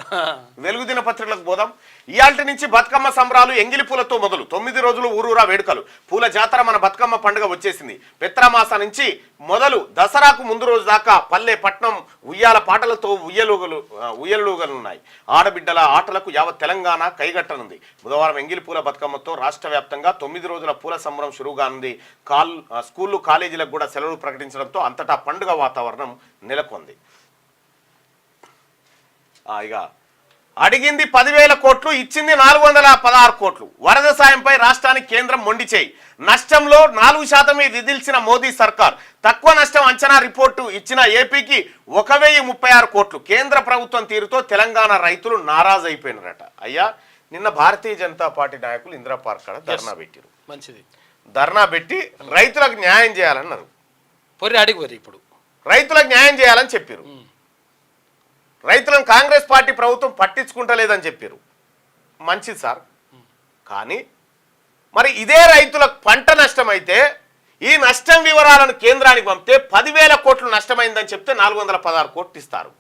వెలుగు దినపత్రికలకు పోదాం. ఇయాల్టి నుంచి బతుకమ్మ సంబరాలు ఎంగిలి పూలతో మొదలు 9 రోజులు ఊరూరా వేడుకలు, పూల జాతర. మన బతుకమ్మ పండుగ వచ్చేసింది. పిత్రమాస నుంచి మొదలు దసరాకు ముందు రోజు దాకా పల్లె పట్నం ఉయ్యాల పాటలతో ఉయ్యలుగలున్నాయి. ఆడబిడ్డల ఆటలకు యావత్ తెలంగాణ కైగట్టనుంది. బుధవారం ఎంగిలి పూల బతుకమ్మతో రాష్ట్ర వ్యాప్తంగా 9 రోజుల పూల సంబరం షురుగానుంది. స్కూళ్ళు, కాలేజీలకు కూడా సెలవులు ప్రకటించడంతో అంతటా పండుగ వాతావరణం నెలకొంది. ఇక అడిగింది 10,000 కోట్లు, ఇచ్చింది 416 కోట్లు. వరద సాయంపై రాష్ట్రానికి కేంద్రం మొండి చేయి. నష్టంలో 4% విధిల్చిన మోదీ సర్కార్. తక్కువ నష్టం అంచనా రిపోర్టు ఇచ్చిన ఏపీకి 1,036 కోట్లు. కేంద్ర ప్రభుత్వం తీరుతో తెలంగాణ రైతులు నారాజు అయిపోయినారట. అయ్యా, నిన్న భారతీయ జనతా పార్టీ నాయకులు ఇందిరా పార్క్ కాడ ధర్నా పెట్టారు. మంచిది. ధర్నా పెట్టి రైతులకు న్యాయం చేయాలన్నారు. పొరి అడిగి వరి ఇప్పుడు రైతులకు న్యాయం చేయాలని చెప్పారు. రైతులను కాంగ్రెస్ పార్టీ ప్రభుత్వం పట్టించుకుంటలేదని చెప్పారు. మంచిది సార్. కానీ మరి ఇదే రైతులకు పంట నష్టం అయితే ఈ నష్టం వివరాలను కేంద్రానికి పంపితే 10,000 కోట్లు నష్టమైందని చెప్తే 416 కోట్లు ఇస్తారు.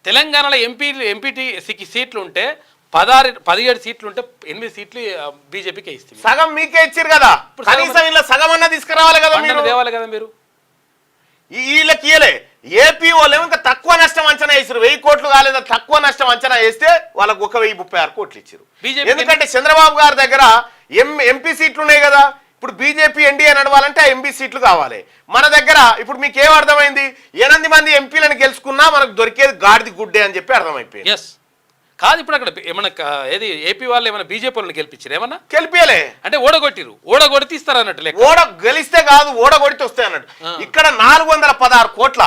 తెలంగాణలో ఎంపీటీసీకి సీట్లు ఉంటే 17 సీట్లు ఉంటే 8 సీట్లు బీజేపీకి ఇస్తుంది. సగం మీకే ఇచ్చారు కదా, కనీసం ఇలా సగం అన్న తీసుకురావాలి కదా, తేవాలి కదా మీరు. వీళ్ళకి ఇయలే. ఏపీ వాళ్ళు ఇంకా తక్కువ నష్టం అంచనా వేసారు. 1000 కోట్లు కాలేదా, తక్కువ నష్టం అంచనా వేస్తే వాళ్ళకు 1,036 కోట్లు ఇచ్చారు. ఎందుకంటే చంద్రబాబు గారి దగ్గర ఎంపీ సీట్లు ఉన్నాయి కదా. ఇప్పుడు బీజేపీ ఎన్డీఏ నడవాలంటే ఆ ఎంపీ సీట్లు కావాలి. మన దగ్గర ఇప్పుడు మీకు ఏం అర్థమైంది? 8 మంది ఎంపీలను గెలుచుకున్నా మనకు దొరికేది గాడిది గుడ్డే అని చెప్పి అర్థమైపోయింది. కాదు, ఇప్పుడు అక్కడ ఏమన్నా ఏది ఏపీ వాళ్ళు ఏమైనా బీజేపీ వాళ్ళని గెలిపించారు? ఏమన్నా గెలిపియలే అంటే ఓడగొడితే ఇస్తారు అన్నట్టు. గెలిస్తే కాదు, ఓడగొడితే వస్తాయి అన్నట్టు. ఇక్కడ 416 కోట్ల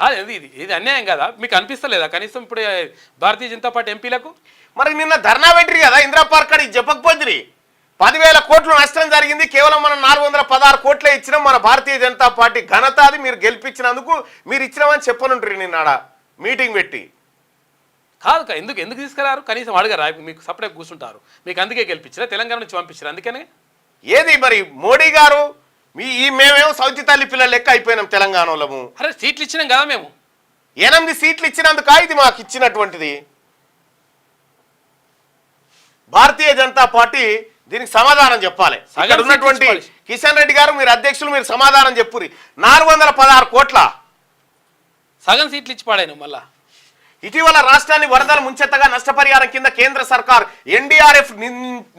కాదు. ఇది అన్యాయం కదా? మీకు అనిపిస్తలేదా కనీసం ఇప్పుడు భారతీయ జనతా పార్టీ ఎంపీలకు? మరి నిన్న ధర్నా పెట్టిరు కదా ఇందిరా పార్క్ అని చెప్పకపోతుంది. 10,000 కోట్లు నష్టం జరిగింది, కేవలం మనం 416 కోట్లే ఇచ్చినాం. మన భారతీయ జనతా పార్టీ ఘనత అది. మీరు గెలిపించినందుకు మీరు ఇచ్చినామని చెప్పనుంటారు నిన్నాడ మీటింగ్ పెట్టి. కాదు, ఎందుకు తీసుకురారు? కనీసం అడగరా? మీకు సపరేట్ కూర్చుంటారు, మీకు అందుకే గెలిపించారా? తెలంగాణ నుంచి పంపించారు అందుకనే. ఏది మరి మోడీ గారు మేమేమో సౌతి తల్లి పిల్లల లెక్క అయిపోయినాం తెలంగాణలో. అరే సీట్లు ఇచ్చినాం కదా మేము. 8 సీట్లు ఇచ్చినందుక ఇది మాకు ఇచ్చినటువంటిది. భారతీయ జనతా పార్టీ దీనికి సమాధానం చెప్పాలి. ఇక్కడ ఉన్నటువంటి కిషన్ రెడ్డి గారు, మీరు అధ్యక్షులు, మీరు సమాధానం చెప్పురి. 416 కోట్ల సగం సీట్లు ఇచ్చి పాడాను. మళ్ళా ఇటీవల రాష్ట్రాన్ని వరదల ముంచెత్తగా నష్టపరిహారం కింద కేంద్ర సర్కార్ ఎన్డీఆర్ఎఫ్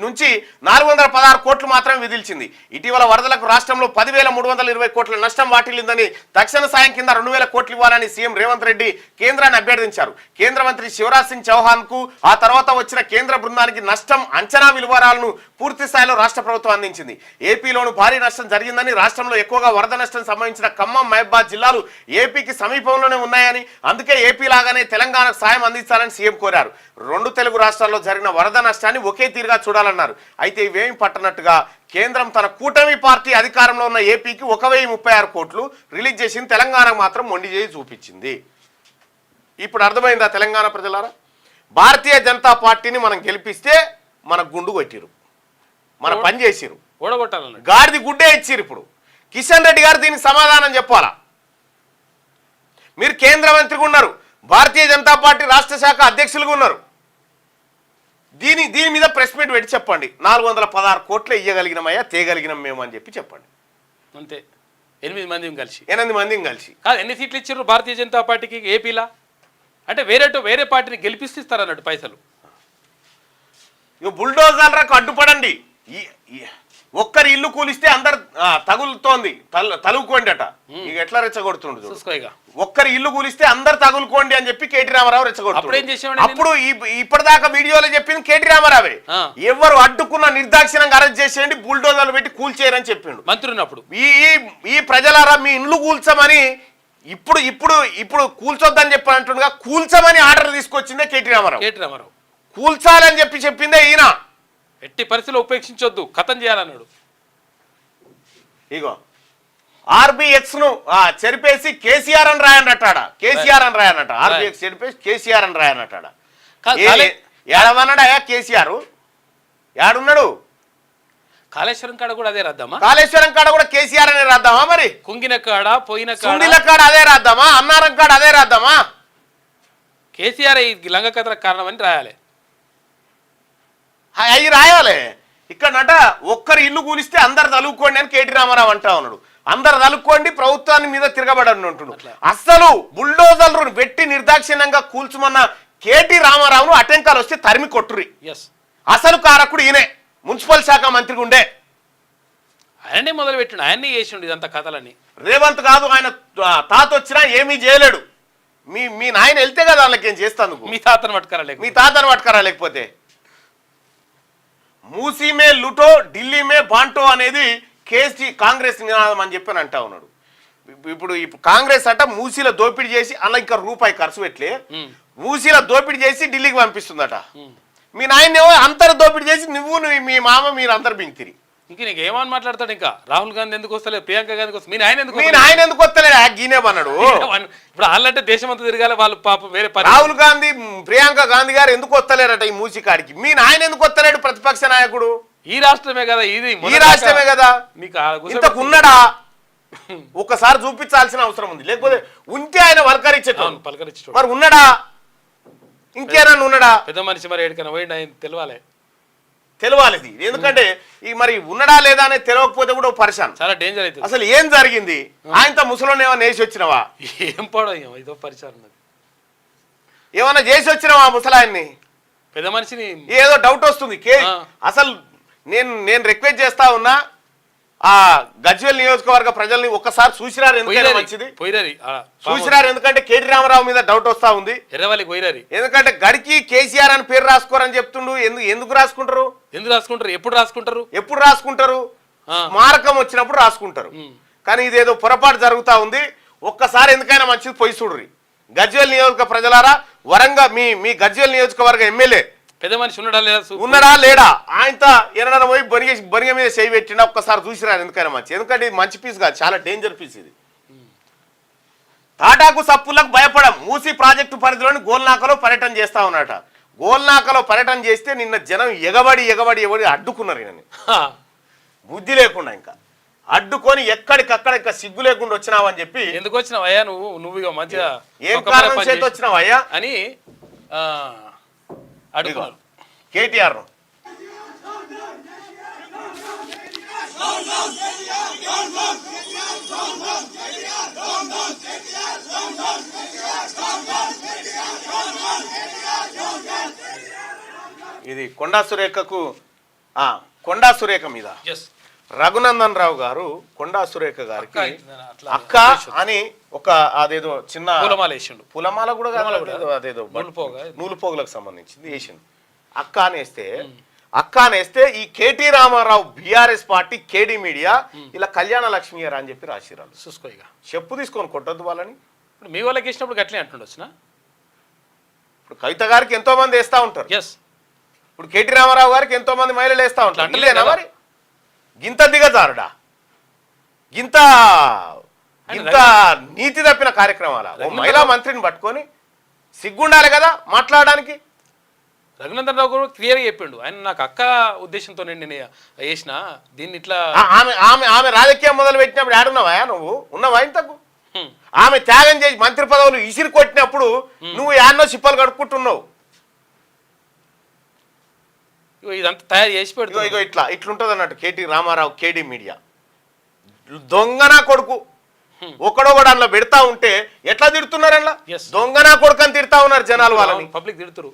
నుంచి 416 కోట్లు మాత్రమే విధిల్చింది. ఇటీవల వరదలకు రాష్ట్రంలో 10,320 కోట్ల నష్టం వాటిల్లిందని, తక్షణ సాయం కింద 2,000 కోట్లు ఇవ్వాలని సీఎం రేవంత్ రెడ్డి కేంద్రాన్ని అభ్యర్థించారు. కేంద్ర మంత్రి శివరాజ్ సింగ్ చౌహాన్ కు ఆ తర్వాత వచ్చిన కేంద్ర బృందానికి నష్టం అంచనా వివరాలను పూర్తి స్థాయిలో రాష్ట్ర ప్రభుత్వం అందించింది. ఏపీలోను భారీ నష్టం జరిగిందని, రాష్ట్రంలో ఎక్కువగా వరద నష్టం సంభవించిన ఖమ్మం, మహబూబాబాద్ జిల్లాలు ఏపీకి సమీపంలోనే ఉన్నాయని, అందుకే ఏపీ లాగానే తెలంగాణకు సాయం అందించాలని సీఎం కోరారు. 2 తెలుగు రాష్ట్రాల్లో జరిగిన వరద నష్టాన్ని ఒకే తీరుగా చూడాలన్నారు. అయితే ఇవేమి పట్టనట్టుగా కేంద్రం తన కూటమి పార్టీ అధికారంలో ఉన్న ఏపీకి 1,036 కోట్లు రిలీజ్ చేసింది, తెలంగాణకు మాత్రం మొండి చేసి చూపించింది. ఇప్పుడు అర్థమైందా తెలంగాణ ప్రజలారా? భారతీయ జనతా పార్టీని మనం గెలిపిస్తే మన గుండు కొట్టిరు, మన పని చేసిరు, ఓడగొట్టాలన్న గాడిది గుడ్డే ఇచ్చిరు. ఇప్పుడు కిషన్ రెడ్డి గారు దీనికి సమాధానం చెప్పాలా? మీరు కేంద్ర మంత్రిగా ఉన్నారు, భారతీయ జనతా పార్టీ రాష్ట్ర శాఖ అధ్యక్షులుగా ఉన్నారు. దీని మీద ప్రెస్ మీట్ పెట్టి చెప్పండి. 416 కోట్లే ఇయ్యగలిగినామయ్యా, తేగలిగినాం మేము అని చెప్పి చెప్పండి. అంతే. 8 మందిని కలిసి కాదు. ఎన్ని సీట్లు ఇచ్చారు భారతీయ జనతా పార్టీకి ఏపీలా? అంటే వేరే పార్టీని గెలిపిస్తారు అన్నట్టు పైసలు. ఇక బుల్డోజర్లకు అడ్డుపడండి. ఒక్కరి ఇల్లు కూలిస్తే అందరు తగులుతోంది, తలుగుకోండి అట. ఇక ఎట్లా రెచ్చగొడుతుండు చూసుకోగా. ఒక్కరి ఇల్లు కూలిస్తే అందరు తగులుకోండి అని చెప్పి కేటీ రామారావు రెచ్చగొడుతుంది. అప్పుడు ఇప్పటిదాకా వీడియోలో చెప్పింది కేటీ రామారావే. ఎవరు అడ్డుకున్న నిర్దాక్షిణంగా అరెస్ట్ చేసేయండి, బుల్డోజర్లు పెట్టి కూల్చేయరని చెప్పిండు మంత్రున్నప్పుడు. ఈ ప్రజలారా మీ ఇండ్లు కూల్చమని ఇప్పుడు కూల్చొద్దని చెప్పి అంటుండగా కూల్చమని ఆర్డర్ తీసుకొచ్చిందే కేటీ రామారావు. కూల్చాలని చెప్పిందే ఈయన. ఎట్టి పరిస్థితుల్లో ఉపేక్షించొద్దు, ఖతం చేయాలన్నాడు. ఇగో ఆర్బిఎక్స్ ను చెరిపేసి కేసీఆర్ అని రాయనట. ఆర్బిఎక్స్ చెరిపేసి కేసీఆర్ అని రాయనట. ఏడవన్నాడా కేసీఆర్? ఏడున్నాడు? కాళేశ్వరం కాడ కూడా అదే రాద్దామా? కాళేశ్వరం కాడ కూడా కేసీఆర్ అనే రాద్దామా? మరి కుంగిన కాడ, పోయిన కాడ అదే రాద్దామా? అన్నారం కాడ అదే రాద్దామా? కేసీఆర్ ఈ లంగ కథల కారణం అని రాయాలి. అవి రాయాలి. ఇక్కడనట ఒక్కరి ఇల్లు కూలిస్తే అందరు తలుక్కోండి అని కేటీ రామారావు అంటా ఉన్నాడు. అందరు తలుక్కోండి, ప్రభుత్వాన్ని మీద తిరగబడని అంటున్నాడు. అస్సలు బుల్డోజర్లు పెట్టి నిర్దాక్షిణ్యంగా కూల్చుమన్న కేటీ రామారావును అటెంకాలు వస్తే తరిమి కొట్టురి. అసలు కారకుడు ఈయనే, మున్సిపల్ శాఖ మంత్రిగా ఉండే. ఆయనే మొదలు పెట్టిండు, ఆయనే చేసిండు ఇదంతా కథలని. రేవంత్ కాదు, ఆయన తాత వచ్చినా ఏమీ చేయలేడు. మీ నాయన వెళ్తే కదా వాళ్ళకి ఏం చేస్తాను మీ తాతను పట్టుకరా మీ తాతను పట్టుకరా లేకపోతే మూసీ మే లుటో ఢిల్లీ మే బాంటో అనేది కాంగ్రెస్ నినాదం అని చెప్పని అంటా ఉన్నాడు. ఇప్పుడు కాంగ్రెస్ అట మూసీల దోపిడీ చేసి అలా ఇంకా రూపాయి ఖర్చు పెట్టలే మూసీల దోపిడీ చేసి ఢిల్లీకి పంపిస్తుందట. మీ నాయనేమో అంతర్ దోపిడీ చేసి నువ్వు మీ మామ మీరు అందరు బింకిరి. ఇంకా నీకు ఏమని మాట్లాడతాడు? ఇంకా రాహుల్ గాంధీ ఎందుకు వస్తలేదు, ప్రియాంక గాంధీ వస్తుంది, మీ ఆయన ఎందుకు వస్తలేడు? గీనేమన్నాడు. ఇప్పుడు వాళ్ళంటే దేశం అంతా తిరగాలి, వాళ్ళు పాపం వేరే రాహుల్ గాంధీ ప్రియాంక గాంధీ గారు ఎందుకు వస్తలేరట ఈ మూసి కాడికి? మీ నాయన ఎందుకు వస్తలేడు ప్రతిపక్ష నాయకుడు? ఈ రాష్ట్రమే కదా ఇది, ఈ రాష్ట్రమే కదా. ఇంతకు ఉన్నాడా? ఒకసారి చూపించాల్సిన అవసరం ఉంది. లేకపోతే ఉంటే ఆయన పలకరించేటోడు. మరి ఉన్నాడా? ఇంకేనా ఉన్నాడా? పెద్ద మనిషి మరి ఎక్కడికైనా పోయిండు, ఆయన తెలవాలి. ఎందుకంటే ఈ మరి ఉన్నాడా లేదా అనేది తెలియకపోతే కూడా పరిశాన్, చాలా డేంజర్ అవుతుంది. అసలు ఏం జరిగింది? ఆయనతో ముసలోని ఏమైనా వేసి వచ్చినవా? ఏం పడవ ఇదో పరిచారం, ఏమన్నా చేసి వచ్చినవా ముసలాయన్ని? పెద్ద మనిషిని ఏదో డౌట్ వస్తుంది. అసలు నేను రిక్వెస్ట్ చేస్తా ఉన్నా, ఆ గజ్వేల్ నియోజకవర్గ ప్రజల్ని ఒక్కసారి చూసిరారు. ఎందుకంటే మంచిది చూసిరారు, ఎందుకంటే కేటీ రామారావు మీద డౌట్ వస్తా ఉంది. ఎర్రవల్లికి పోయిరారు, ఎందుకంటే గడికి కేసీఆర్ అని పేరు రాసుకోరని చెప్తుండు. ఎందుకు రాసుకుంటారు? ఎప్పుడు రాసుకుంటారు? స్మారకం వచ్చినప్పుడు రాసుకుంటారు. కానీ ఇదేదో పొరపాటు జరుగుతా ఉంది. ఒక్కసారి ఎందుకైనా మంచిది పోయి చూడుర్రి. గజ్వేల్ నియోజక ప్రజలారా, వరంగా మీ గజ్వేల్ నియోజకవర్గ ఎమ్మెల్యే పెద్ద మనిషి ఉన్నాడా లేడా? ఆయనతో ఎన్నడన్నా పోయి బొనిగ మీద చేయి పెట్టినా ఒక్కసారి చూసిరారు. ఎందుకైనా మంచి, ఎందుకంటే ఇది మంచి పీస్ కాదు, చాలా డేంజర్ పీస్ ఇది. తాటాకు సప్పులకు భయపడం. మూసీ ప్రాజెక్టు పరిధిలోని గోల్నాకలో పర్యటన చేస్తా ఉన్నట. గోల్నాకలో పర్యటన చేస్తే నిన్న జనం ఎగబడి అడ్డుకున్నారు. ఈయనని బుద్ధి లేకుండా ఇంకా అడ్డుకొని ఎక్కడికక్కడ ఇంకా సిగ్గు లేకుండా వచ్చినావని చెప్పి. ఎందుకు వచ్చినావయ్యా నువ్వు ఇక మంచిగా ఏం కారణం చేతి వచ్చినావయ్యా అని అడుగున్నారు కేటీఆర్. ఇది కొండా సురేఖ మీద రఘునందన్ రావు గారు కొండా సురేఖ గారికి అక్క అని ఒక అదేదో చిన్న పులమాల కూడా అదేదో నూలుపోగులకు సంబంధించింది వేసింది. అక్క అనేస్తే ఈ కేటీ రామారావు బీఆర్ఎస్ పార్టీ కేడీ మీడియా ఇలా కళ్యాణ లక్ష్మి గారు అని చెప్పి రాసిరాలు. చూసుకోగా చెప్పు తీసుకొని కొట్టద్దు వాళ్ళని. ఇప్పుడు మీ వాళ్ళకి వేసినప్పుడు గట్లే అంటుండొచ్చునా? ఇప్పుడు కవిత గారికి ఎంతో మంది వేస్తా ఉంటారు. ఇప్పుడు కేటీ రామారావు గారికి ఎంతో మంది మహిళలు వేస్తా ఉంటారు. అంటలేనా మరి? గింత దిగజారుడా? గింత నీతి తప్పిన కార్యక్రమాల ఓ మహిళా మంత్రిని పట్టుకొని సిగ్గుండాలి కదా మాట్లాడడానికి. రఘునందన్ రావు గారు క్లియర్గా చెప్పిండు, ఆయన నాకు అక్క ఉద్దేశంతో నేను వేసిన దీన్ని ఇట్లా. ఆమె రాజకీయం మొదలు పెట్టినప్పుడు ఆడున్నావా నువ్వు? ఉన్నావా ఇంతకు? ఆమె త్యాగం చేసి మంత్రి పదవులు ఇసిరి కొట్టినప్పుడు నువ్వు యాన్నో సిప్పలు కడుక్కుంటున్నావు. ఇదంతా తయారు చేసి పెడుతూ ఇట్లుంటది అన్నట్టు కేటీ రామారావు కేడీ మీడియా. దొంగనా కొడుకు ఒకడొకడు అందులో పెడతా ఉంటే ఎట్లా తిడుతున్నారు? అలా దొంగనా కొడుకు అని తిడతా ఉన్నారు జనాలు, వాళ్ళని పబ్లిక్ తిడుతురు.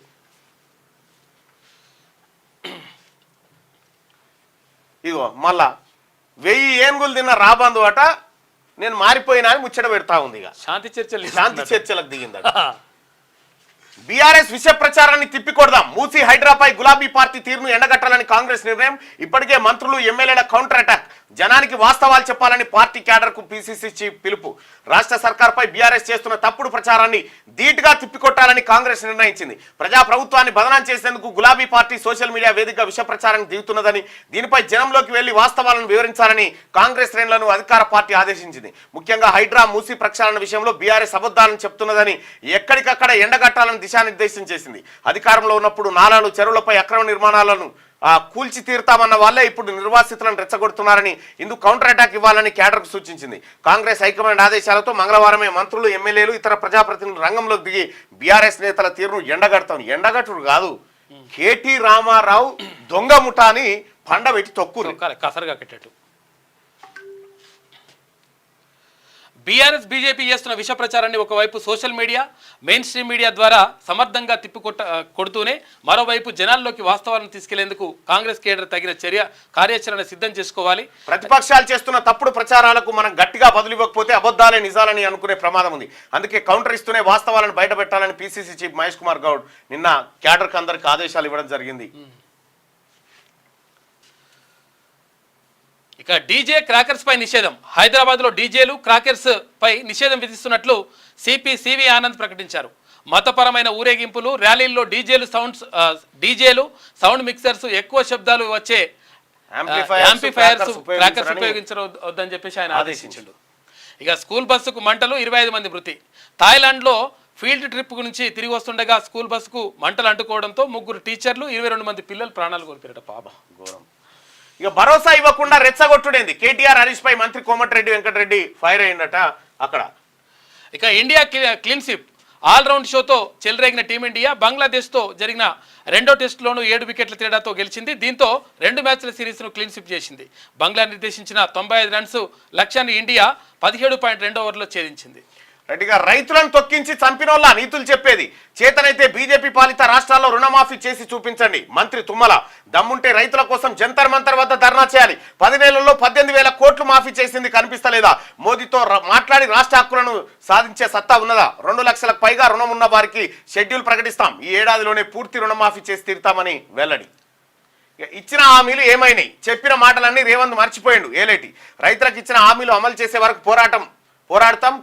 ఇగో మళ్ళా 1000 ఏనుగులు తిన్న రాబందు అట నేను మారిపోయినా అని ముచ్చట పెడతా ఉంది. ఇక శాంతి చర్చలకు దిగిందట. బీఆర్ఎస్ విష ప్రచారాన్ని తిప్పికొడదాం. మూసీ హైడ్రాపై గులాబీ పార్టీ తీరును ఎండగట్టాలని కాంగ్రెస్ నిర్ణయం. ఇప్పటికే మంత్రులు ఎమ్మెల్యేల కౌంటర్ అటాక్. జనానికి వాస్తవాలు చెప్పాలని పార్టీ క్యాడర్కు పీసీసీ చీఫ్ పిలుపు. రాష్ట్ర సర్కార్పై బీఆర్ఎస్ చేస్తున్న తప్పుడు ప్రచారాన్ని ధీటుగా తిప్పికొట్టాలని కాంగ్రెస్ నిర్ణయించింది. ప్రజాప్రభుత్వాన్ని బదనాం చేసేందుకు గులాబీ పార్టీ సోషల్ మీడియా వేదికగా విష ప్రచారానికి దిగుతున్నదని, దీనిపై జనంలోకి వెళ్లి వాస్తవాలను వివరించాలని కాంగ్రెస్ శ్రేణులను అధికార పార్టీ ఆదేశించింది. ముఖ్యంగా హైడ్రా మూసీ ప్రక్షాళన విషయంలో బీఆర్ఎస్ అబద్ధాలను చెప్తున్నదని ఎక్కడికక్కడ ఎండగట్టాలని దిశానిర్దేశం చేసింది. అధికారంలో ఉన్నప్పుడు నాలాలు చెరువులపై అక్రమ నిర్మాణాలను కూల్చి తీరుతామన్న వాళ్ళే ఇప్పుడు నిర్వాసితులను రెచ్చగొడుతున్నారని, ఇందుకు కౌంటర్ అటాక్ ఇవ్వాలని క్యాడర్కు సూచించింది. కాంగ్రెస్ హైకమాండ్ ఆదేశాలతో మంగళవారమే మంత్రులు ఎమ్మెల్యేలు ఇతర ప్రజాప్రతినిధులు రంగంలోకి దిగి బీఆర్ఎస్ నేతల తీరును ఎండగట్టుడు కాదు, కేటీ రామారావు దొంగ ముఠాని పండబెట్టి తొక్కురు కసరగా కట్టేట్టు. బీఆర్ఎస్ బీజేపీ చేస్తున్న విష ప్రచారాన్ని ఒకవైపు social media main stream media ద్వారా సమర్థంగా కొడుతూనే మరోవైపు జనాల్లోకి వాస్తవాలను తీసుకెళ్లేందుకు కాంగ్రెస్ కేడర్ తగిన కార్యాచరణ సిద్ధం చేసుకోవాలి. ప్రతిపక్షాలు చేస్తున్న తప్పుడు ప్రచారాలకు మనం గట్టిగా బదులివ్వకపోతే అబద్ధాలే నిజాలని అనుకునే ప్రమాదం ఉంది. అందుకే కౌంటర్ ఇస్తూనే వాస్తవాలను బయటపెట్టాలని పిసిసి చీఫ్ మహేష్ కుమార్ గౌడ్ నిన్న క్యాడర్కి అందరికి ఆదేశాలు ఇవ్వడం జరిగింది. ఇక డీజే క్రాకర్స్ పై నిషేధం. హైదరాబాద్ లో డీజేలు క్రాకర్స్ పై నిషేధం విధిస్తున్నట్లు సివి ఆనంద్ ప్రకటించారు. మతపరమైన ఊరేగింపులు ర్యాలీల్లో డీజేలు సౌండ్ మిక్సర్స్ ఎక్కువ శబ్దాలు వచ్చే యాంప్లిఫైయర్స్ క్రాకర్స్ ఉపయోగించవద్దని చెప్పేసి ఆయన ఆదేశించాడు. ఇక స్కూల్ బస్సుకు మంటలు 25 మంది మృతి. థాయిలాండ్ లో ఫీల్డ్ ట్రిప్ నుంచి తిరిగి వస్తుండగా స్కూల్ బస్సుకు మంటలు అంటుకోవడంతో 3 టీచర్లు 22 మంది పిల్లలు ప్రాణాలు కోల్పోయారట. పాప ఘోరం. ఇక భరోసా ఇవ్వకుండా రెచ్చగొట్టుడేంది. కేటీఆర్ హరీష్ పై మంత్రి కోమటిరెడ్డి వెంకటరెడ్డి ఫైర్ అయిందట అక్కడ. ఇక ఇండియా క్లీన్ స్వీప్ ఆల్రౌండ్ షోతో చెలరేగిన టీమిండియా బంగ్లాదేశ్తో జరిగిన 2వ టెస్టులోనూ 7 వికెట్ల తేడాతో గెలిచింది. దీంతో 2 మ్యాచ్ల సిరీస్ను క్లీన్ స్వీప్ చేసింది. బంగ్లా నిర్దేశించిన 95 రన్స్ లక్ష్యాన్ని ఇండియా 17.2 ఓవర్లో ఛేదించింది. రెడ్డిగా రైతులను తొక్కించి చంపినోళ్ళ నీతులు చెప్పేది. చేతనైతే బీజేపీ పాలిత రాష్ట్రాల్లో రుణమాఫీ చేసి చూపించండి. మంత్రి తుమ్మల దమ్ముంటే రైతుల కోసం జంతర్ మంతర్ వద్ద ధర్నా చేయాలి. 10 నెలల్లో 18,000 కోట్లు మాఫీ చేసింది కనిపిస్తలేదా? మోదీతో మాట్లాడి రాష్ట్ర హక్కులను సాధించే సత్తా ఉన్నదా? 2 లక్షలకు పైగా రుణం ఉన్న వారికి షెడ్యూల్ ప్రకటిస్తాం. ఈ ఏడాదిలోనే పూర్తి రుణమాఫీ చేసి తీరుతామని వెల్లడి. ఇచ్చిన హామీలు ఏమైనాయి? చెప్పిన మాటలన్నీ రేవంత్ మర్చిపోయిండు. ఏలేటి రైతులకు ఇచ్చిన హామీలు అమలు చేసే వరకు పోరాడతాం.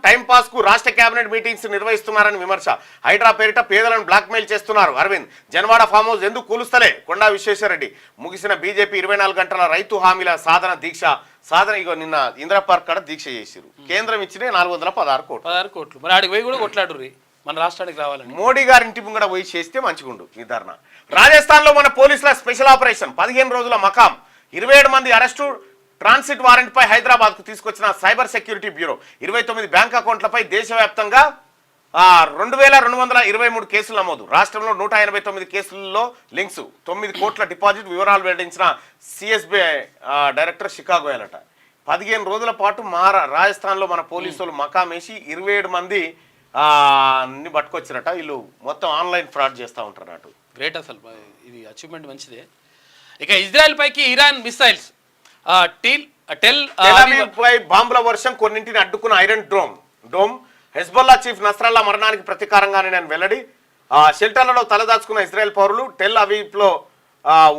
టైంపాస్ కు రాష్ట్ర కేబినెట్ మీటింగ్స్ నిర్వహిస్తున్నారని విమర్శ. హైడ్రా పేరిట పేదలను బ్లాక్మెయిల్ చేస్తున్నారు అరవింద్. జన్వాడ ఫామ్ హౌస్ ఎందుకు కూలుస్తలే? కొండా విశ్వేశ్వరరెడ్డి. ముగిసిన బీజేపీ 24 గంటల రైతు హామీల సాధన ఇగో నిన్న ఇందిరా పార్క్ కాడ దీక్ష చేసిరు. కేంద్రం ఇచ్చిన 416 కోట్లు. మరి ఆడికి పోయి కూడా కొట్లాడు మన రాష్ట్రానికి రావాలని మోడీ గారింటి ముంగడ పోయి చేస్తే మంచిగుండు ఈ ధర్నా. రాజస్థాన్ లో మన పోలీసుల స్పెషల్ ఆపరేషన్ 15 రోజుల మకాం. 27 మంది అరెస్టు. ట్రాన్సిట్ వారెంట్ పై హైదరాబాద్ కు తీసుకొచ్చిన సైబర్ సెక్యూరిటీ బ్యూరో. 29 బ్యాంక్ అకౌంట్లపై దేశవ్యాప్తంగా 2223 కేసులు నమోదు. రాష్ట్రంలో 189 కేసుల్లో లింక్స్. 9 కోట్ల డిపాజిట్ వివరాలు వెల్లడించిన సిఎస్బిఐ డైరెక్టర్ షికాగో అలట. 15 రోజుల పాటు రాజస్థాన్లో మన పోలీసులు మకాం వేసి 27 మంది పట్టుకొచ్చినట. వీళ్ళు మొత్తం ఆన్లైన్ ఫ్రాడ్ చేస్తూ ఉంటారు అన్నట్టు. గ్రేట్. అసలు ఇది అచీవ్మెంట్ మంచిదే. ఇక ఇజ్రాయెల్ పైకి ఇరాన్ మిసైల్స్. టెల్ అవీవ్పై బాంబుల వర్షం, కొన్నింటిని అడ్డుకున్న iron dome. Hezbollah chief Nasrallah మరణానికి ప్రతీకారంగానే నేను వెల్లడి. షెల్టర్లలో తలదాచుకున్న ఇజ్రాయెల్ పౌరులు. టెల్ అవీవ్లో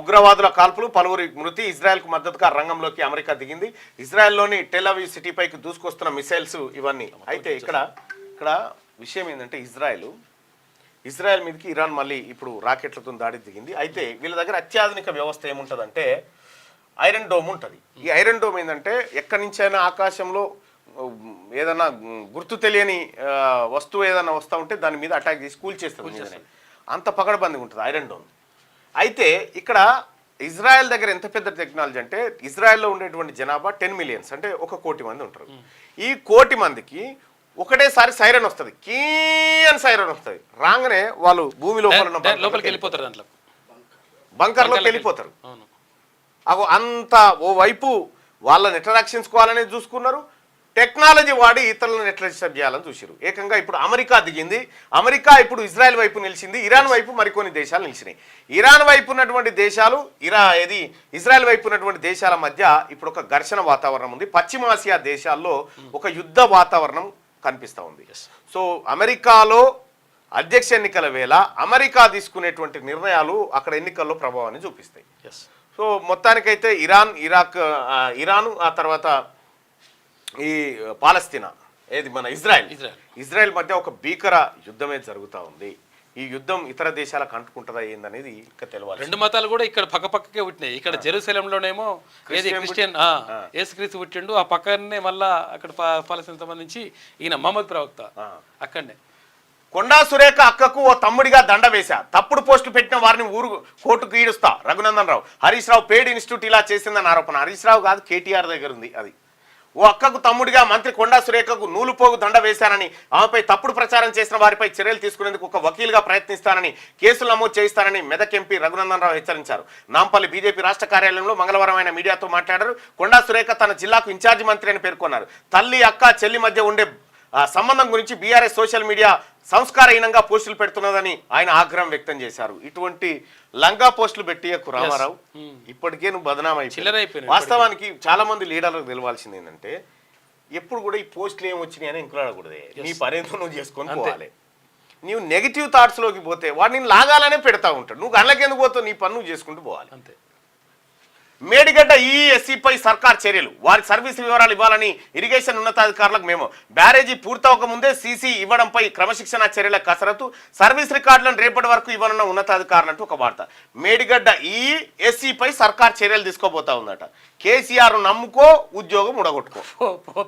ఉగ్రవాదుల కాల్పులు, పలువురి మృతి. ఇజ్రాయెల్కు మద్దతుగా రంగంలోకి అమెరికా దిగింది. ఇజ్రాయెల్లోని టెల్ అవీవ్ సిటీపైకి దూసుకొస్తున్న మిసైల్స్ ఇవన్నీ. అయితే ఇక్కడ విషయం ఏంటంటే ఇజ్రాయెల్ మీదకి ఇరాన్ మళ్ళీ ఇప్పుడు రాకెట్లతో దాడి దిగింది. అయితే వీళ్ళ దగ్గర అత్యాధునిక వ్యవస్థ ఏముంటుందంటే ఐరన్ డోమ్ ఉంటుంది. ఈ ఐరన్ డోమ్ ఏంటంటే ఎక్కడి నుంచైనా ఆకాశంలో ఏదైనా గుర్తు తెలియని వస్తువు ఏదైనా వస్తూ ఉంటే దాని మీద అటాక్ చేసి కూల్చేస్తుంది. అంత పకడ్బందీగా ఉంటుంది ఐరన్ డోమ్. అయితే ఇక్కడ ఇజ్రాయెల్ దగ్గర ఎంత పెద్ద టెక్నాలజీ అంటే ఇజ్రాయెల్లో ఉండేటువంటి జనాభా 10 మిలియన్స్ అంటే 1 కోటి మంది ఉంటారు. ఈ 1 కోటి మందికి ఒకటేసారి సైరన్ వస్తుంది. కీ అని సైరన్ వస్తుంది. రాగానే వాళ్ళు భూమి లోపలికి వెళ్ళిపోతారు. దాంట్లో బంకర్లోకి వెళ్ళిపోతారు. అంత ఓవైపు వాళ్ళని ఎట్లా రక్షించుకోవాలనేది చూసుకున్నారు. టెక్నాలజీ వాడి ఇతరులను ఎట్లా డిస్టర్బ్ చేయాలని చూసారు. ఏకంగా ఇప్పుడు అమెరికా దిగింది. అమెరికా ఇప్పుడు ఇజ్రాయెల్ వైపు నిలిచింది. ఇరాన్ వైపు మరికొన్ని దేశాలు నిలిచినాయి. ఇరాన్ వైపు ఉన్నటువంటి దేశాలు ఇజ్రాయెల్ వైపు ఉన్నటువంటి దేశాల మధ్య ఇప్పుడు ఒక ఘర్షణ వాతావరణం ఉంది. పశ్చిమాసియా దేశాల్లో ఒక యుద్ధ వాతావరణం కనిపిస్తూ ఉంది. సో అమెరికాలో అధ్యక్ష ఎన్నికల వేళ అమెరికా తీసుకునేటువంటి నిర్ణయాలు అక్కడ ఎన్నికల్లో ప్రభావాన్ని చూపిస్తాయి. సో మొత్తానికైతే ఇరాను ఆ తర్వాత ఈ పాలస్తీనా మన ఇజ్రాయెల్ మధ్య ఒక భీకర యుద్ధమే జరుగుతూ ఉంది. ఈ యుద్ధం ఇతర దేశాలకు అంటుకుంటుందా ఏందనేది ఇంకా తెలియాలి. 2 మతాలు కూడా ఇక్కడ పక్కపక్కకే పుట్టినాయి. ఇక్కడ జెరూసలేంలోనేమో క్రిస్టియన్ యేసుక్రీస్తు పుట్టిండు. ఆ పక్కనే మళ్ళా అక్కడ పాలస్తీనాకు సంబంధించి ఈయన మహమ్మద్ ప్రవక్త అక్కడనే. కొండా సురేఖ అక్కకు ఓ తమ్ముడిగా దండ వేశా. తప్పుడు పోస్టులు పెట్టిన వారిని కోర్టుకు ఈడుస్తా. రఘునందన్ రావు. హరీష్ రావు పేడ్ ఇన్స్టిట్యూట్ ఇలా చేసిందని ఆరోపణ. హరీష్ రావు కాదు, కేటీఆర్ దగ్గర ఉంది అది. ఓ అక్కకు తమ్ముడిగా మంత్రి కొండా సురేఖకు నూలుపోగు దండ వేశానని, ఆమెపై తప్పుడు ప్రచారం చేసిన వారిపై చర్యలు తీసుకునేందుకు ఒక వకీలుగా ప్రయత్నిస్తానని, కేసులు నమోదు చేయిస్తానని మెదక్ ఎంపీ రఘునందన్ రావు హెచ్చరించారు. నాంపల్లి బీజేపీ రాష్ట్ర కార్యాలయంలో మంగళవారం ఆయన మీడియాతో మాట్లాడారు. కొండా సురేఖ తన జిల్లాకు ఇన్ఛార్జి మంత్రి అని పేర్కొన్నారు. తల్లి అక్క చెల్లి మధ్య ఉండే సంబంధం గురించి బీఆర్ఎస్ సోషల్ మీడియా సంస్కారహీనంగా పోస్టులు పెడుతున్నదని ఆయన ఆగ్రహం వ్యక్తం చేశారు. ఇటువంటి లంగా పోస్టులు పెట్టియకు రామారావు, ఇప్పటికే నువ్వు బదనామైపోయావు. వాస్తవానికి చాలా మంది లీడర్లకు తెలవాల్సింది ఏంటంటే, ఎప్పుడు కూడా ఈ పోస్టులు ఏం వచ్చినాయి అని ఎంకులాడకూడదు. నీ పనేంతో నువ్వు చేసుకొని పోవాలి. నీవు నెగిటివ్ థాట్స్లోకి పోతే వాడు నేను లాగాలనే పెడతా ఉంటాడు. నువ్వు గంటలకెందుకు పోతావు? నీ పని నువ్వు చేసుకుంటూ పోవాలి అంతే. మేడిగడ్డ ఈఎస్సీపై సర్కార్ చర్యలు, వారి సర్వీస్ వివరాలు ఇవ్వాలని ఇరిగేషన్ ఉన్నతాధికారులకు మేము. బ్యారేజీ పూర్తవక ముందే సీసీ ఇవ్వడంపై క్రమశిక్షణ చర్యల కసరత్తు, సర్వీస్ రికార్డులను రేపటి వరకు ఇవ్వనున్న ఉన్నతాధికారులు అంటూ ఒక వార్త. మేడిగడ్డ ఈఎస్సీపై సర్కార్ చర్యలు తీసుకోబోతా ఉందట. కేసీఆర్ నమ్ముకో, ఉద్యోగం ఉడగొట్టుకో.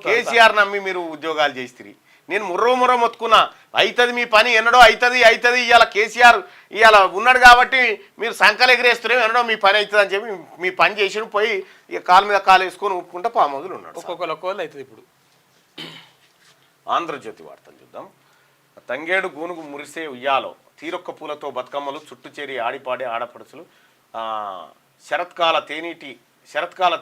కేసీఆర్ నమ్మి మీరు ఉద్యోగాలు చేస్తారు. నేను ముర్రో మొత్తుకున్నా, అవుతుంది మీ పని, ఎన్నడో అవుతుంది. ఇవాళ కేసీఆర్ ఇవాళ ఉన్నాడు కాబట్టి మీరు సంకలు ఎగిరేస్తున్నాం, ఎన్నడో మీ పని అవుతుంది అని చెప్పి మీ పని చేసి పోయి ఇక కాలు మీద కాలు వేసుకొని ఒప్పుకుంటే పామోదులు ఉన్నాడు. ఒక్కొక్కరు అవుతుంది. ఇప్పుడు ఆంధ్రజ్యోతి వార్తలు చూద్దాం. తంగేడు గూనుగు మురిసే ఉయ్యాలో, తీరొక్క పూలతో బతుకమ్మలు, చుట్టు చేరి ఆడిపాడే ఆడపడుచులు, శరత్కాల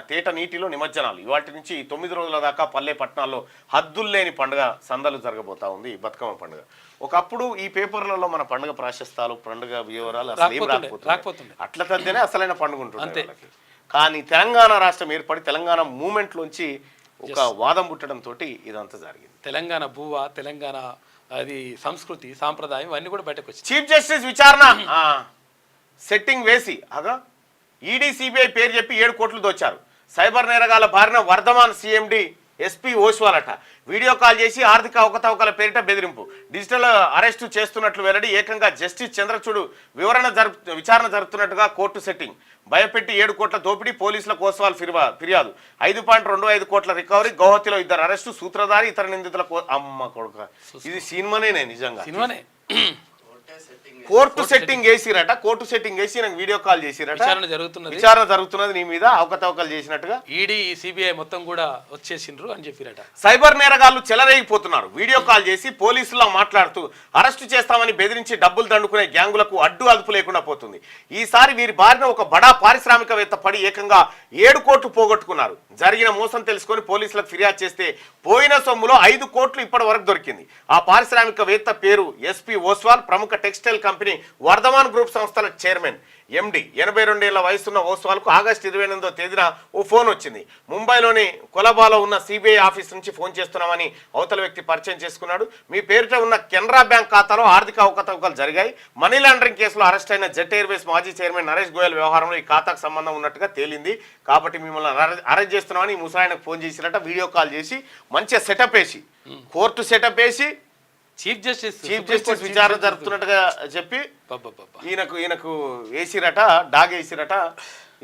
తేట నీటిలో నిమజ్జనాలు. ఇవాటి నుంచి 9 రోజుల దాకా పల్లె పట్టణాల్లో హద్దుల్లేని పండుగ సందలు జరగబోతా ఉంది ఈ బతుకమ్మ పండుగ. ఒకప్పుడు ఈ పేపర్లలో మన పండుగ ప్రాశస్తాలు, పండుగ వివరాలు అసలు ఏం రాకపోతుంది. అట్ల తద్దేనే అసలైన పండుగ ఉంటుంది. కానీ తెలంగాణ రాష్ట్రం ఏర్పడి తెలంగాణ మూమెంట్లోంచి ఒక వాదం పుట్టడం తోటి ఇదంతా జరిగింది. తెలంగాణ భూవా, తెలంగాణ అది సంస్కృతి సాంప్రదాయం అన్ని కూడా బయటకు వచ్చి చీఫ్ జస్టిస్ విచారణ సెట్టింగ్ వేసి ఈడీ సిబిఐ పేరు చెప్పి 7 కోట్లు దోచారు. సైబర్ నేరగాల బారిన వర్ధమాన్ సీఎండి ఎస్పీ ఓస్వాలట. వీడియో కాల్ చేసి ఆర్థిక అవకతవకల పేరిట బెదిరింపు, డిజిటల్ అరెస్టు చేస్తున్నట్లు వెల్లడి. ఏకంగా జస్టిస్ చంద్రచూడ్ విచారణ జరుపుతున్నట్టుగా కోర్టు సెట్టింగ్. భయపెట్టి 7 కోట్ల దోపిడీ, పోలీసులకు ఓస్వాల్ ఫిర్యాదు. 5.25 కోట్ల రికవరీ, గౌహతిలో 2 అరెస్టు, సూత్రధారి ఇతర నిందితుల అమ్మ కొడుక. ఇది సినిమానే నిజంగా. కోర్టు సెట్టింగ్ వేసిరట. కోర్టు సెట్టింగ్ వేసి నాకు వీడియో కాల్ చేసిరట. విచారణ జరుగుతున్నది నీ మీద అవకతవకలు చేసినట్టుగా. ఈడీ సిబిఐ మొత్తం కూడా వచ్చేసిండ్రు అని చెప్పిరట. సైబర్ నేరగాళ్లు చెలరేగిపోతున్నారు. వీడియో కాల్ చేసి పోలీసులా మాట్లాడుతూ అరెస్టు చేస్తామని బెదిరించి డబ్బులు దండుకునే గ్యాంగులకు అదుపు లేకుండా పోతుంది. ఈసారి వీరి బారిన ఒక బడా పారిశ్రామికవేత్త పడి ఏకంగా 7 కోట్లు పోగొట్టుకున్నారు. జరిగిన మోసం తెలుసుకొని పోలీసులకు ఫిర్యాదు చేస్తే పోయిన సొమ్ములో 5 కోట్లు ఇప్పటి వరకు దొరికింది. ఆ పారిశ్రామికవేత్త పేరు ఎస్పీ ఓస్వాల్. ప్రముఖ టెక్స్టైల్ కంపెనీ వర్ధమాన్ గ్రూప్ సంస్థల చైర్మన్ ఎండి. 82 ఏళ్ల వయసున్న ఓస్వాల్కు ఆగస్టు 28వ తేదీన ఓ ఫోన్ వచ్చింది. ముంబైలోని కొలబాలో ఉన్న సిబిఐ ఆఫీస్ నుంచి ఫోన్ చేస్తున్నామని అవతల వ్యక్తి పరిచయం చేసుకున్నాడు. మీ పేరిట ఉన్న కెనరా బ్యాంక్ ఖాతాలో ఆర్థిక అవకతవకలు జరిగాయి. మనీ లాండరింగ్ కేసులో అరెస్ట్ అయిన జెట్ ఎయిర్వేస్ మాజీ చైర్మన్ నరేష్ గోయల్ వ్యవహారంలో ఈ ఖాతాకు సంబంధం ఉన్నట్టుగా తేలింది. కాబట్టి మిమ్మల్ని అరెస్ట్ చేస్తున్నామని ఈ ముసాయనకు ఫోన్ చేసినట్ట. వీడియో కాల్ చేసి మంచిగా సెటప్ వేసి, కోర్టు సెటప్ వేసి చీఫ్ జస్టిస్ విచారణ జరుపుతున్నట్టుగా చెప్పి ఈయనకు వేసిరట, డాగ్ వేసిరట.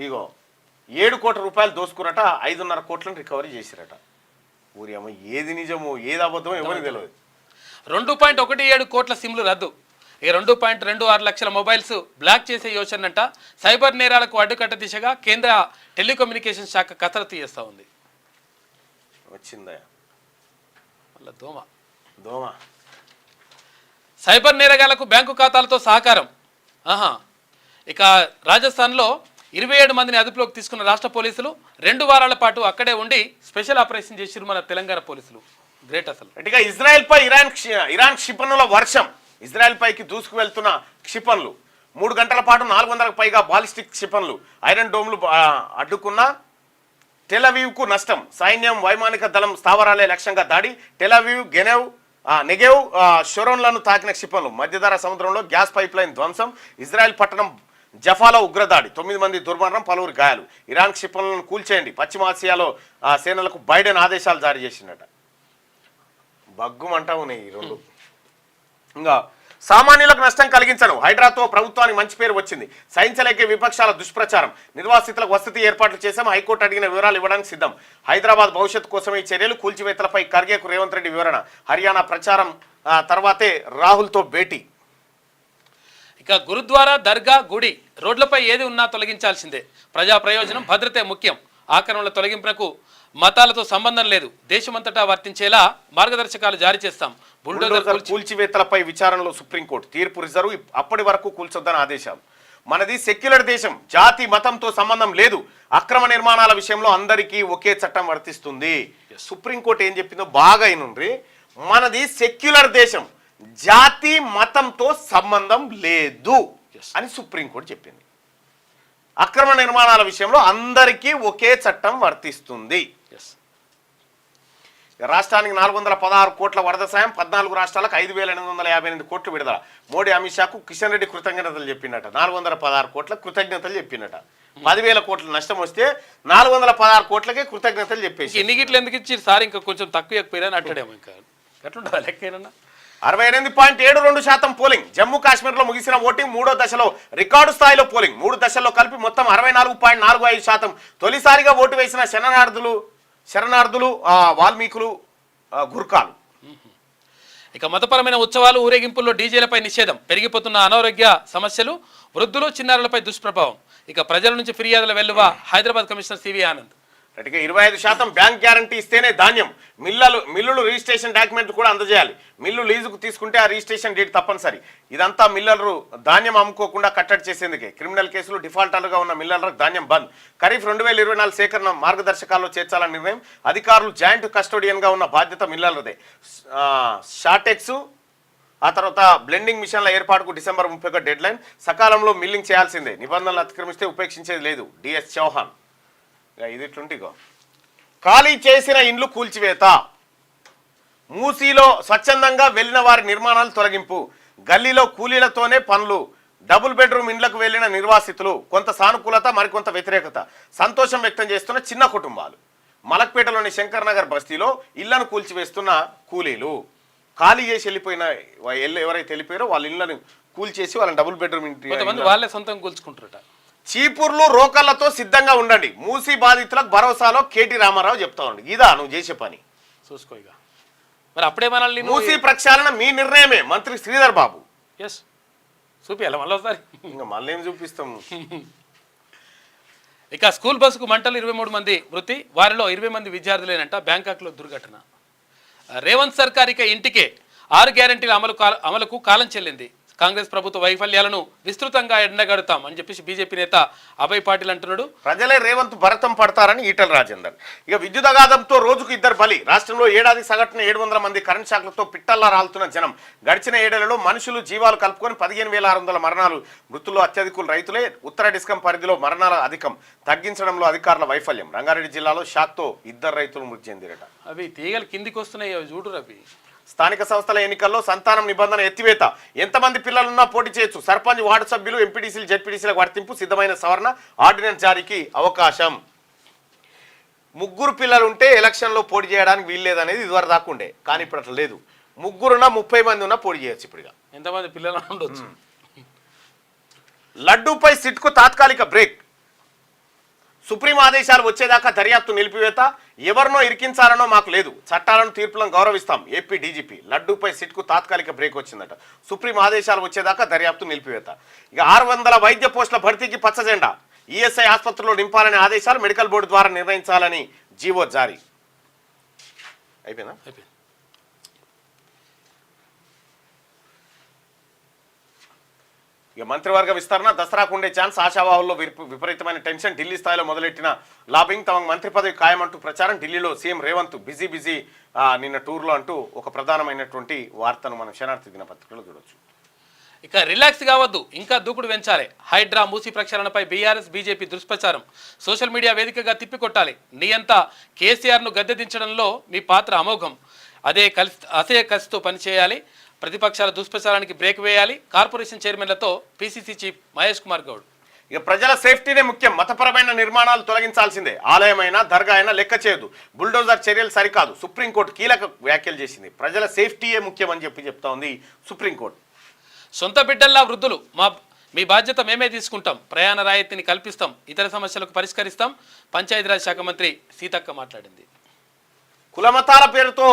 ఇగో 7 కోట్ల రూపాయలు దోసుకురట, 5.5 కోట్లను రికవరీ చేసిరట. ఊరి అమ్మ ఏది నిజమో ఏది అబద్ధమో ఎవరికి తెలియదు. 2.17 కోట్ల సిమ్లు రద్దు. 2.26 లక్షల మొబైల్స్ బ్లాక్ చేసే యోచనంట. సైబర్ నేరాలకు అడ్డుకట్ట దిశగా కేంద్ర టెలికమ్యూనికేషన్ శాఖ కసరత్తు చేస్తూ ఉంది. వచ్చిందా మళ్ళా దోమ. సైబర్ నేరగాళ్లకు బ్యాంకు ఖాతాలతో సహకారం. ఇక రాజస్థాన్లో 27 మందిని అదుపులోకి తీసుకున్న రాష్ట్ర పోలీసులు 2 వారాల పాటు అక్కడే ఉండి స్పెషల్ ఆపరేషన్ చేసిరు మన తెలంగాణ పోలీసులు. గ్రేట్ అసలు. ఇక ఇజ్రాయెల్పై ఇరాన్ క్షిపణుల వర్షం. ఇజ్రాయెల్ పైకి దూసుకు వెళ్తున్న క్షిపణులు 3 గంటల పాటు 400కు పైగా బాలిస్టిక్ క్షిపణులు, ఐరన్ డోమ్లు అడ్డుకున్న టెలవీవ్కు నష్టం. సైన్యం, వైమానిక దళం స్థావరాలే లక్ష్యంగా దాడి. టెలవీవ్, నెగెవ్, షోరోన్లను తాకిన క్షిపణులు. మధ్యధరా సముద్రంలో గ్యాస్ పైప్ లైన్ ధ్వంసం. ఇజ్రాయెల్ పట్టణం జఫాలో ఉగ్రదాడి, 9 మంది దుర్మరణం, పలువురు గాయాలు. ఇరాన్ క్షిపణులను కూల్చేయండి. పశ్చిమాసియాలో సేనలకు బైడెన్ ఆదేశాలు జారీ చేసినట. బగ్గుమంటా ఉన్నాయి ఈ రెండు. ఇంకా సామాన్యులకు నష్టం కలిగించను. హైడ్రాతో ప్రభుత్వానికి మంచి పేరు వచ్చింది. సహించలేకే విపక్షాల దుష్ప్రచారం. నిర్వాసితులకు వసతి ఏర్పాట్లు చేశాం. హైకోర్టు అడిగిన వివరాలు ఇవ్వడానికి సిద్ధం. హైదరాబాద్ భవిష్యత్తు కోసం ఈ చర్యలు. కూల్చివేతలపై ఖర్గేకు రేవంత్ రెడ్డి వివరణ. హర్యానా ప్రచారం తర్వాతే రాహుల్తో భేటీ. ఇక గురుద్వారా, దర్గా, గుడి రోడ్లపై ఏది ఉన్నా తొలగించాల్సిందే. ప్రజా ప్రయోజనం, భద్రతే ముఖ్యం. ఆక్రమణల తొలగింపునకు మతాలతో సంబంధం లేదు, దేశమంతటా వర్తించేలా మార్గదర్శకాలు జారీ చేస్తాం. బుల్డోజర్ కూల్చివేతలపై విచారణలో సుప్రీంకోర్టు తీర్పు రిజర్వ్ అప్పటి వరకు కూల్చొద్దని ఆదేశాలు. మనది సెక్యులర్ దేశం, జాతి మతంతో సంబంధం లేదు, అక్రమ నిర్మాణాల విషయంలో అందరికీ ఒకే చట్టం వర్తిస్తుంది. సుప్రీంకోర్టు ఏం చెప్పిందో బాగా అయినుండ్రి. మనది సెక్యులర్ దేశం, జాతి మతంతో సంబంధం లేదు అని సుప్రీంకోర్టు చెప్పింది. అక్రమ నిర్మాణాల విషయంలో అందరికీ ఒకే చట్టం వర్తిస్తుంది. రాష్ట్రానికి 416 కోట్ల వరద సాయం, 14 రాష్ట్రాలకు 5,858 కోట్లు విడుదల. మోడీ అమిత్ షాకు కిషన్ రెడ్డి కృతజ్ఞతలు చెప్పిండట. 416 కోట్ల కృతజ్ఞతలు చెప్పిండట. 10,000 కోట్ల నష్టం వస్తే 416 కోట్లకే కృతజ్ఞతలు చెప్పేసి ఎన్ని గిట్లు ఎందుకు ఇచ్చి సార్ ఇంకా కొంచెం తక్కువ ఎక్కువ అంటాడేమో. ఇంకా ఎట్లుంటుందా లెక్కనా? 68.72% పోలింగ్. జమ్మూ కాశ్మీర్లో ముగిసిన ఓటింగ్ 3వ దశలో రికార్డు స్థాయిలో పోలింగ్. 3 దశల్లో కలిపి మొత్తం 64.45%. తొలిసారిగా ఓటు వేసిన శరణార్థులు వాల్మీకులు, గుర్ఖాలు. ఇక మతపరమైన ఉత్సవాలు, ఊరేగింపుల్లో డీజేలపై నిషేధం. పెరిగిపోతున్న అనారోగ్య సమస్యలు, వృద్ధులు, చిన్నారులపై దుష్ప్రభావం. ఇక ప్రజల నుంచి ఫిర్యాదుల వెల్లువ. Hyderabad commissioner CV Anand. అంటే 25% బ్యాంక్ గ్యారంటీ ఇస్తేనే ధాన్యం. మిల్లులు రిజిస్ట్రేషన్ డాక్యుమెంట్ కూడా అందజేయాలి. మిల్లు లీజుకు తీసుకుంటే ఆ రిజిస్ట్రేషన్ డేట్ తప్పనిసరి. ఇదంతా మిల్లర్లు ధాన్యం అమ్ముకోకుండా కట్టడి చేసేందుకే. క్రిమినల్ కేసులు, డిఫాల్టర్లుగా ఉన్న మిల్లర్లకు ధాన్యం బంద్. ఖరీఫ్ 2024 సేకరణ మార్గదర్శకాల్లో చేర్చాలని నిర్ణయం. అధికారులు జాయింట్ కస్టోడియన్గా ఉన్న బాధ్యత మిల్లర్లదే. షార్టెక్స్, ఆ తర్వాత బ్లెండింగ్ మిషన్ల ఏర్పాటుకు డిసెంబర్ 31 డెడ్ లైన్. సకాలంలో మిల్లింగ్ చేయాల్సిందే, నిబంధనలు అతిక్రమిస్తే ఉపేక్షించేది లేదు. డిఎస్ చౌహాన్. ఇది ఇట్లుంటిగో. ఖాళీ చేసిన ఇండ్లు కూల్చివేత. మూసీలో స్వచ్ఛందంగా వెళ్లిన వారి నిర్మాణాలు తొలగింపు. గల్లీలో కూలీలతోనే పనులు. డబుల్ బెడ్రూమ్ ఇండ్లకు వెళ్లిన నిర్వాసితులు. కొంత సానుకూలత, మరికొంత వ్యతిరేకత. సంతోషం వ్యక్తం చేస్తున్న చిన్న కుటుంబాలు. మలక్పేటలోని శంకర్ నగర్ బస్తీలో ఇళ్లను కూల్చివేస్తున్న కూలీలు. ఖాళీ చేసి వెళ్ళిపోయిన ఎవరైతే వెళ్ళిపోయారో వాళ్ళ ఇళ్లను కూల్చేసి వాళ్ళని డబుల్ బెడ్రూమ్ ఇంటి వాళ్ళే సొంతంగా కూల్చుకుంటారట. చీపుర్లు, రోకళ్లతో సిద్ధంగా ఉండండి. మూసీ బాధితులకు భరోసాలో కేటీ రామారావు చెప్తా ఉండి. ఇదా నువ్వు చేసే పని? చూసుకో. ఇక మరి అప్పుడేమనాలి? మూసీ ప్రక్షాళన మీ నిర్ణయమే. మంత్రి శ్రీధర్ బాబు. ఎస్ చూపియాలి మళ్ళీ ఒకసారి. ఇంకా మళ్ళీ ఏం చూపిస్తాము? ఇక స్కూల్ బస్సుకు మంటలు, 23 మంది మృతి, వారిలో 20 మంది విద్యార్థులేనంట. బ్యాంకాక్లో దుర్ఘటన. రేవంత్ సర్కార్ ఇక ఇంటికే. 6 గ్యారెంటీల అమలుకు కాలం చెల్లింది. కాంగ్రెస్ ప్రభుత్వ వైఫల్యాలను విస్తృతంగా ఎండగడతాం అని చెప్పేసి బీజేపీ నేత అభయ్ పాటిల్ అంటున్నాడు. ప్రజలే రేవంత్ భరతం పడతారని ఈటల రాజేందర్. ఇక విద్యుదఘాతంతో రోజుకు 2 బలి. రాష్ట్రంలో ఏడాది సగటున 700 మంది కరెంట్ షాక్లతో పిట్టల్లా రాలుతున్న జనం. గడిచిన ఏడేళ్లలో మనుషులు, జీవాలు కలుపుకొని 15,600 మరణాలు. మృతుల్లో అత్యధికులు రైతులే. ఉత్తర డిస్కం పరిధిలో మరణాల అధికం. తగ్గించడంలో అధికారుల వైఫల్యం. రంగారెడ్డి జిల్లాలో షాక్తో 2 రైతులు మృతి చెందిరట. అవి తీగలు కిందికి వస్తున్నాయి, చూడు రవి. స్థానిక సంస్థల ఎన్నికల్లో సంతానం నిబంధన ఎత్తివేత. ఎంతమంది పిల్లలున్నా పోటీ చేయొచ్చు. సర్పంచ్, వార్డు సభ్యులు, ఎంపీటీసీలు, జెడ్పీటీసీలకు వర్తింపు. సిద్ధమైన సవరణ ఆర్డినెన్స్ జారీకి అవకాశం. 3 పిల్లలుంటే ఎలక్షన్లో పోటీ చేయడానికి వీల్లేదనేది ఇదివరకు దాకుండే, కానీ ఇప్పుడు అట్లా లేదు. 3 30 మంది ఉన్నా పోటీ చేయొచ్చు. ఇప్పుడు ఎంతమంది పిల్లలు ఉండొచ్చు. లడ్డూపై సిట్కు తాత్కాలిక బ్రేక్. సుప్రీం ఆదేశాలు వచ్చేదాకా దర్యాప్తు నిలిపివేత. ఎవరినో ఇరికించాలనో మాకు లేదు, చట్టాలను, తీర్పులను గౌరవిస్తాం. AP DGP. లడ్డూపై సిట్కు తాత్కాలిక బ్రేక్ వచ్చిందట. సుప్రీం ఆదేశాలు వచ్చేదాకా దర్యాప్తు నిలిపివేత. ఇక 600 వైద్య పోస్టుల భర్తీకి పచ్చజెండా. ఈఎస్ఐ ఆసుపత్రుల్లో నింపాలనే ఆదేశాలు మెడికల్ బోర్డు ద్వారా నిర్ణయించాలని జీవో జారీ. అయిపోయిందా? ఇక మంత్రివర్గ విస్తరణ. దసరాకు ఉండే ఛాన్స్. ఆశావాహుల్లో విపరీతమైన టెన్షన్. ఢిల్లీ స్థాయిలో మొదలెట్టిన లాబింగ్. తమ మంత్రి పదవి ఖాయమంటూ ప్రచారం. ఢిల్లీలో సీఎం రేవంత్ బిజీ నిన్న టూర్లో అంటూ ఒక ప్రధానమైనటువంటి వార్తను మనం శనార్థి దినపత్రికలో చూడొచ్చు. ఇక రిలాక్స్ కావద్దు, ఇంకా దూకుడు పెంచాలి. హైడ్రా, మూసీ ప్రక్షాళనపై బీఆర్ఎస్, బీజేపీ దుష్ప్రచారం. సోషల్ మీడియా వేదికగా తిప్పికొట్టాలి. నియంత కేసీఆర్ను గద్దెదించడంలో మీ పాత్ర అమోఘం. అదే కసితో పనిచేయాలి. ప్రతిపక్షాల దుష్ప్రచారానికి బ్రేక్ వేయాలి. కార్పొరేషన్ చైర్మన్లతో పీసీసీ చీఫ్ మహేష్ కుమార్ గౌడ్. ఇక ప్రజల సేఫ్టీనే ముఖ్యం. మతపరమైన నిర్మాణాలు తొలగించాల్సిందే. ఆలయమైనా, దర్గా అయినా లెక్క చేయదు. బుల్డోజర్ చర్యలు సరికాదు. సుప్రీంకోర్టు కీలక వ్యాఖ్యలు చేసింది. ప్రజల సేఫ్టీయే ముఖ్యం అని చెప్తా ఉంది సుప్రీంకోర్టు. సొంత బిడ్డల్లా వృద్ధులు. మీ బాధ్యత మేమే తీసుకుంటాం. ప్రయాణ రాయితీని కల్పిస్తాం. ఇతర సమస్యలకు పరిష్కరిస్తాం. పంచాయతీరాజ్ శాఖ మంత్రి సీతక్క మాట్లాడింది. కులమతాల పేరుతో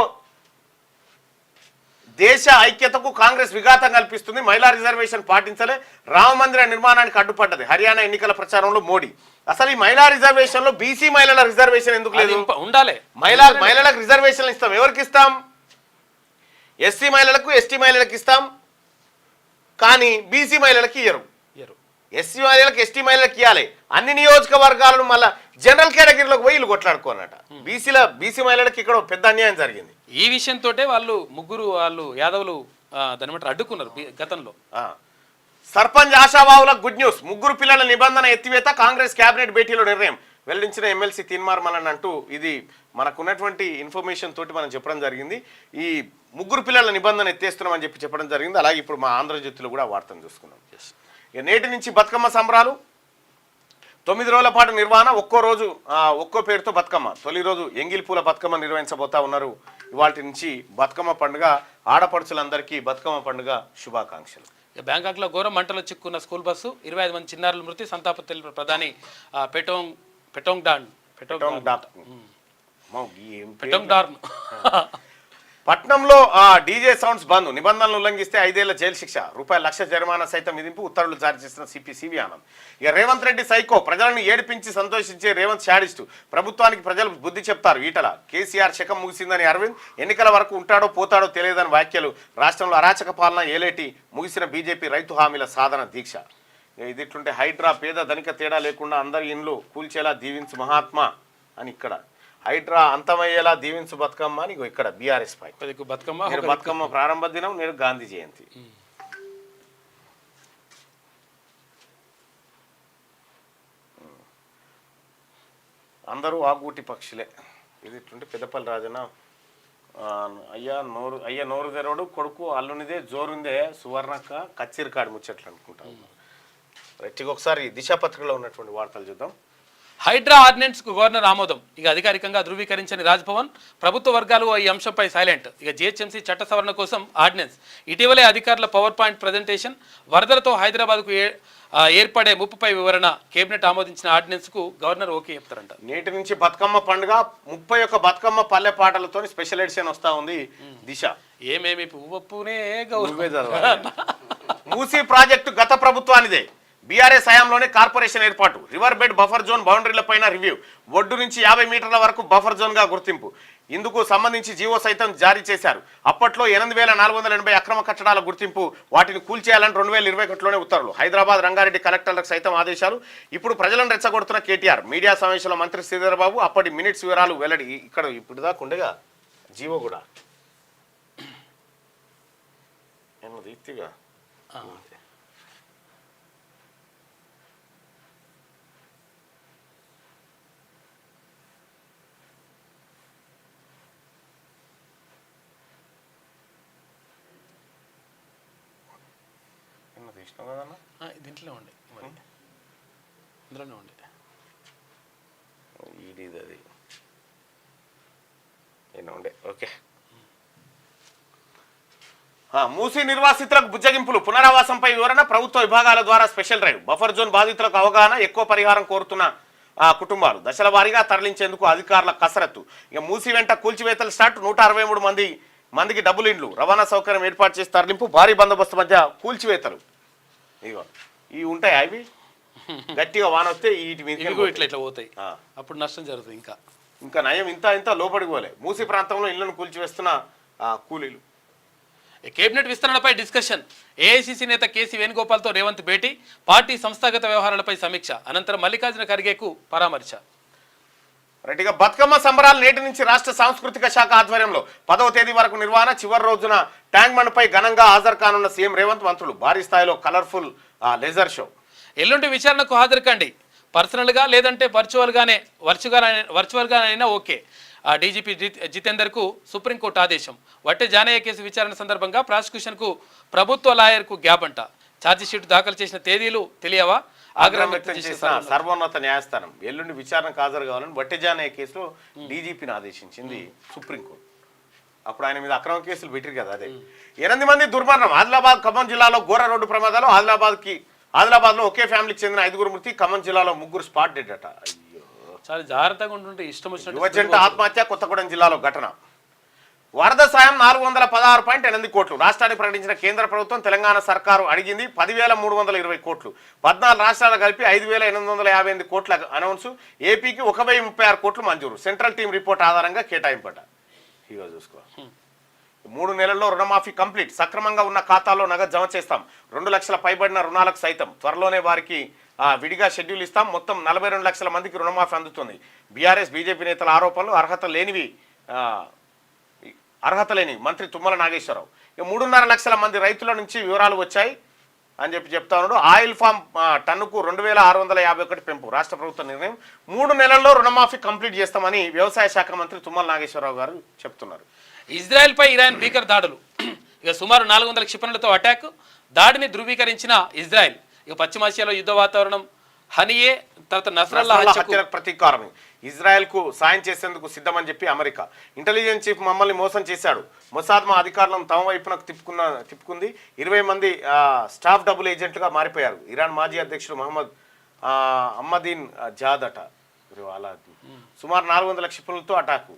దేశ ఐక్యతకు కాంగ్రెస్ విఘాతం కల్పిస్తుంది, మహిళా రిజర్వేషన్ పాటించలే, రామ మందిర నిర్మాణానికి అడ్డుపడ్డది హర్యానా ఎన్నికల ప్రచారంలో మోడీ. అసలు ఈ మహిళా రిజర్వేషన్ లో బీసీ మహిళల రిజర్వేషన్ ఎందుకు లేదు? ఉండాలి. మహిళలకు రిజర్వేషన్లు ఇస్తాం, ఎవరికి ఇస్తాం? ఎస్సీ మహిళలకు ఎస్టీ మహిళలకు ఇస్తాం, కానీ బీసీ మహిళలకు ఇయ్యరు. ఎస్సీ మహిళలకు ఎస్టీ మహిళలకు ఇవ్వాలి. అన్ని నియోజకవర్గాలను మళ్ళీ జనరల్ కేటగిరీలోకి పోయి వీళ్ళు కొట్లాడుకోనట. బీసీ మహిళలకు ఇక్కడ పెద్ద అన్యాయం జరిగింది. ఈ విషయంతో వాళ్ళు యాదవులు దాని బట్టి అడ్డుకున్నారు గతంలో. సర్పంచ్ ఆశావాహులకు గుడ్ న్యూస్, ముగ్గురు పిల్లల నిబంధన ఎత్తివేత కాంగ్రెస్ కేబినెట్ భేటీలో నిర్ణయం వెల్లడించిన ఎమ్మెల్సీ తీన్మార్ మల్లన్ అంటూ ఇది మనకున్నటువంటి ఇన్ఫర్మేషన్ తోటి మనం చెప్పడం జరిగింది. ఈ ముగ్గురు పిల్లల నిబంధన ఎత్తేస్తున్నామని చెప్పడం జరిగింది. అలాగే ఇప్పుడు మా ఆంధ్రజ్యోతిలో కూడా వార్తను చూసుకున్నాం. ఇక నేటి నుంచి బతుకమ్మ సంబరాలు, 9 రోజుల పాటు నిర్వహణ, ఒక్కో రోజు ఒక్కో పేరుతో బతుకమ్మ. తొలి రోజు ఎంగిల్ పూల బతుకమ్మ నిర్వహించబోతా ఉన్నారు. ఇవాటి నుంచి బతుకమ్మ పండుగ, ఆడపడుచులందరికీ బతుకమ్మ పండుగ శుభాకాంక్షలు. బ్యాంకాక్లో ఘోర మంటలో చిక్కున్న స్కూల్ బస్సు, 25 మంది చిన్నారుల మృతి, సంతాపం తెలిపిన ప్రధాని పెటోంగ్ డార్న్. పట్నంలో డీజే సౌండ్స్ బంద్, నిబంధనలు ఉల్లంఘిస్తే 5 ఏళ్ల జైలు శిక్ష, ₹1,00,000 జరిమానా సైతం విధింపు, ఉత్తర్వులు జారీ చేసిన సిపి సివి ఆనంద్. ఇక రేవంత్ రెడ్డి సైకో, ప్రజలను ఏడిపించి సంతోషించే రేవంత్ శాడిస్టు, ప్రభుత్వానికి ప్రజలు బుద్ధి చెప్తారు ఈటల. కేసీఆర్ శకం ముగిసిందని అరవింద్, ఎన్నికల వరకు ఉంటాడో పోతాడో తెలియదని వ్యాఖ్యలు. రాష్ట్రంలో అరాచక పాలన ఏలేటి, ముగిసిన బీజేపీ రైతు హామీల సాధన దీక్ష. ఇది ఇట్లుంటే హైడ్రా పేద ధనిక తేడా లేకుండా అందరి ఇండ్లు కూల్చేలా దీవించు మహాత్మా అని ఇక్కడ, హైడ్రా అంతమయ్యేలా దీవించు బతుకమ్మ అని ఇక్కడ బీఆర్ఎస్ పై బతుకమ్మ ప్రారంభ దినం, నేడు గాంధీ జయంతి. అందరూ ఆగూటి పక్షులే. ఇది ఇట్లుంటే పెద్దపల్లి రాజన అయ్యా నోరు తెరవడు, కొడుకు అల్లునిదే జోరుందే, సువర్ణక్క కచ్చిరికాడు ముచ్చట్లు అనుకుంటాం. రెట్టిగా ఒకసారి దిశాపత్రికలో ఉన్నటువంటి వార్తలు చూద్దాం. హైడ్రా ఆర్డినెన్స్ కు గవర్నర్ ఆమోదం. ఇక అధికారికంగా ధృవీకరించని రాజ్భవన్, ప్రభుత్వ వర్గాలు ఈ అంశంపై సైలెంట్. ఇక జిహెచ్ఎంసీ చట్ట సవరణ కోసం ఆర్డినెన్స్, ఇటీవలే అధికారుల పవర్ పాయింట్ ప్రజెంటేషన్, వరదలతో హైదరాబాద్కు ఏర్పడే ముప్పుపై వివరణ, కేబినెట్ ఆమోదించిన ఆర్డినెన్స్ కు గవర్నర్ ఓకే చెప్తారంట. నేటి నుంచి బతుకమ్మ పండుగ, 31 బతుకమ్మ పల్లె పాటలతో స్పెషల్ ఎడిషన్ వస్తా ఉంది దిశ. ఏమేమి పువ్వునే మూసీ ప్రాజెక్టు గత ప్రభుత్వానిదే, బీఆర్ఎస్ హయాంలోనే కార్పొరేషన్ ఏర్పాటు, రివర్ బెడ్ బఫర్ జోన్ బౌండరీలపైన రివ్యూ, ఒడ్డు నుంచి 50 మీటర్ల వరకు బఫర్ జోన్ గా గుర్తింపు. ఇందుకు సంబంధించి జీవో సైతం జారీ చేశారు. అప్పట్లో 8,480 అక్రమ కట్టడాల గుర్తింపు, వాటిని కూల్చేయాలని 2021లోనే ఉత్తర్వులు. హైదరాబాద్ రంగారెడ్డి కలెక్టర్లకు సైతం ఆదేశాలు. ఇప్పుడు ప్రజలను రెచ్చగొడుతున్న కేటీఆర్, మీడియా సమావేశంలో మంత్రి శ్రీధర్ బాబు అప్పటి మినిట్స్ వివరాలు వెల్లడి. ఇక్కడ ఇప్పుడు దాకా ఉండగా జీవో కూడా ఇత్తిగా దీంట్లో ఉండే ఇందులోనే ఉండే అది ఉండే. ఓకే. మూసీ నిర్వాసితులకు బుజ్జగింపులు, పునరావాసంపై వివరణ, ప్రభుత్వ విభాగాల ద్వారా స్పెషల్ డ్రైవ్, బఫర్ జోన్ బాధితులకు అవగాహన, ఎక్కువ పరిహారం కోరుతున్న కుటుంబాలు, దశల వారీగా తరలించేందుకు అధికారుల కసరత్తు. ఇక మూసీ వెంట కూల్చివేతలు స్టార్ట్, 163 మందికి డబుల్ ఇండ్లు, రవాణా సౌకర్యం ఏర్పాటు చేసి తరలింపు, భారీ బందోబస్తు మధ్య కూల్చివేతలు. ఇగో ఇవి ఉంటాయి, అవి గట్టిగా వాన వస్తే ఇట్లా పోతాయి, అప్పుడు నష్టం జరుగుతుంది. ఇంకా నయం ఇంత లోపలికి పోలే. మూసీ ప్రాంతంలో ఇళ్లను కూల్చివేస్తున్న కూలీలు. కేబినెట్ విస్తరణపై డిస్కషన్, ఏఐసీసీ నేత కేసీ వేణుగోపాల్తో రేవంత్ భేటీ, పార్టీ సంస్థాగత వ్యవహారాలపై సమీక్ష, అనంతరం మల్లికార్జున ఖర్గేకు పరామర్శ. రైట్గా బతుకమ్మ సంబరాలు నేటి నుంచి రాష్ట్ర సాంస్కృతిక శాఖ ఆధ్వర్యంలో 10వ తేదీ వరకు నిర్వహణ, చివరి రోజున ట్యాంక్ బండ్పై ఘనంగా హాజరు కానున్న సీఎం రేవంత్, మంత్రులు, భారీ స్థాయిలో కలర్ఫుల్ లేజర్ షో. ఎల్లుండి విచారణకు హాజరు కండి, పర్సనల్గా లేదంటే వర్చువల్గానైనా ఓకే. డీజీపీ జితేందర్కు సుప్రీంకోర్టు ఆదేశం. వట్టే జానయ్య కేసు విచారణ సందర్భంగా ప్రాసిక్యూషన్కు ప్రభుత్వ లాయర్కు గ్యాప్ అంట. ఛార్జిషీట్ దాఖలు చేసిన తేదీలు తెలియవా? ఆగ్రహం వ్యక్తం చేసిన సర్వోన్నత న్యాయస్థానం ఎల్లుండి విచారణకు హాజరు కావాలని వట్టే జానయ్య కేసులో డీజీపీని ఆదేశించింది సుప్రీంకోర్టు. అప్పుడు ఆయన మీద అక్రమ కేసులు పెట్టారు కదా. అదే 8 మంది దుర్మరణం. ఆదిలాబాద్ ఖమ్మం జిల్లాలో ఘోర రోడ్డు ప్రమాదాలు. ఆదిలాబాద్లో ఒకే ఫ్యామిలీకి చెందిన 5 మృతి, ఖమ్మం జిల్లాలో 3 స్పాట్ డెడ్ అట. చాలా జాగ్రత్తగా ఉంటుంటే ఇష్టం వచ్చినట్టు. యువజంట ఆత్మహత్య. కొత్తగూడెం జిల్లాలో ఘటన. వరద సాయం 416.8 కోట్లు రాష్ట్రానికి ప్రకటించిన కేంద్ర ప్రభుత్వం. తెలంగాణ సర్కారు అడిగింది 10,320 కోట్లు. 14 రాష్ట్రాలు కలిపి 5,858 కోట్ల అనౌన్స్. ఏపీకి 1,036 కోట్లు మంజూరు. సెంట్రల్ టీం రిపోర్ట్ ఆధారంగా కేటాయింపట. ఇగో చూసుకో. 3 నెలల్లో రుణమాఫీ కంప్లీట్. సక్రమంగా ఉన్న ఖాతాల్లో నగదు జమ చేస్తాం. 2 లక్షల పైబడిన రుణాలకు సైతం త్వరలోనే వారికి విడిగా షెడ్యూల్ ఇస్తాం. మొత్తం 42 లక్షల మందికి రుణమాఫీ అందుతుంది. బీఆర్ఎస్ బీజేపీ నేతల ఆరోపణలు అర్హత లేని మంత్రి తుమ్మల నాగేశ్వరరావు. ఇక 3.5 లక్షల మంది రైతుల నుంచి వివరాలు వచ్చాయి అని చెప్తా ఉన్నాడు. ఆయిల్ ఫామ్ టన్నుకు 2,651 పెంపు రాష్ట్ర ప్రభుత్వ నిర్ణయం. 3 నెలల్లో రుణమాఫీ కంప్లీట్ చేస్తామని వ్యవసాయ శాఖ మంత్రి తుమ్మల నాగేశ్వరరావు గారు చెప్తున్నారు. ఇజ్రాయెల్పై ఇరాన్ భీకర దాడులు. ఇక సుమారు 400 క్షిపణులతో అటాక్. దాడిని ధృవీకరించిన ఇజ్రాయెల్. ఇక పశ్చిమాసియాలో యుద్ధ వాతావరణం. హనియే తర్వాత నస్రల్లా హత్యలకు ప్రతీకారమే. ఇజ్రాయెల్కు సాయం చేసేందుకు సిద్ధమని చెప్పి అమెరికా. ఇంటెలిజెన్స్ చీఫ్ మమ్మల్ని మోసం చేశాడు. మొసాద్ మా అధికారులను తమ వైపునకు తిప్పుకుంది. 20 మంది స్టాఫ్ డబుల్ ఏజెంట్లుగా మారిపోయారు. ఇరాన్ మాజీ అధ్యక్షుడు మహమ్మద్ అహ్మదీన్ జాద్ అట. అలా సుమారు 400 క్షిపణులతో అటాకు.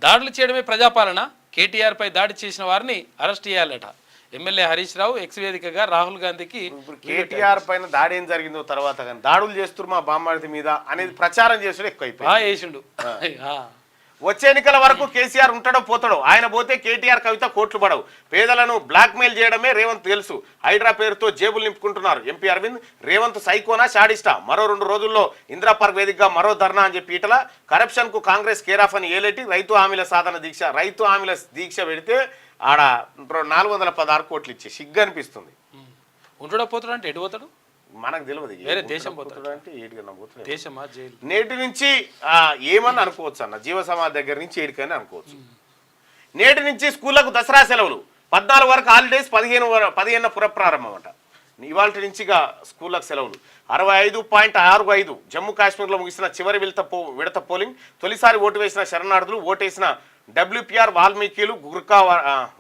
దాడులు చేయడమే ప్రజాపాలన. కేటీఆర్ పై దాడి చేసిన వారిని అరెస్ట్ చేయాలట. ఎమ్మెల్యే హరీష్ రావు ఎక్స్ వేదికగా రాహుల్ గాంధీకి కేటీఆర్ పైన దాడి ఏం జరిగిందో తర్వాత కానీ దాడులు చేస్తున్నారు మా బామ్మర్ది మీద అనేది ప్రచారం చేసుడు ఎక్కువైపోయింది. వేసిండు. వచ్చే ఎన్నికల వరకు కేసీఆర్ ఉంటాడో పోతాడో. ఆయన పోతే కేటీఆర్ కవిత కోట్లు పడవు. పేదలను బ్లాక్మెయిల్ చేయడమే రేవంత్ తెలుసు. హైడ్రా పేరుతో జేబులు నింపుకుంటున్నారు. ఎంపీ అరవింద్ రేవంత్ సైకోనా షాడిస్టా. మరో 2 రోజుల్లో ఇందిరా పార్క్ వేదికగా మరో ధర్నా అని చెప్పి ఈటల. కరప్షన్ కు కాంగ్రెస్ కేరాఫ్ అని ఏలేటి. రైతు హామీల సాధన దీక్ష. రైతు హామీల దీక్ష పెడితే ఆడ 416 కోట్లు ఇచ్చి సిగ్గు అనిపిస్తుంది. ఉంటాడో పోతాడు అంటే ఎటు పోతాడు మనకు తెలియదు. వేరే దేశం పోతాడు అంటే ఏడికన్నా పోతాడు. దేశమా జైలు. నేటి నుంచి ఏమని అనుకోవచ్చు అన్న. జీవ సమాధి దగ్గర నుంచి ఏడికని అనుకోవచ్చు. నేటి నుంచి స్కూళ్లకు దసరా సెలవులు. 14 వరకు హాలిడేస్. 15 పురప్రారంభం అంట. ఇవాళ నుంచి స్కూళ్లకు సెలవులు. 65.65 జమ్మూ కాశ్మీర్లో ముగిసిన చివరి విడత పోలింగ్. తొలిసారి ఓటు వేసిన శరణార్థులు. ఓటేసిన డబ్ల్యూపీఆర్ వాల్మీకిలు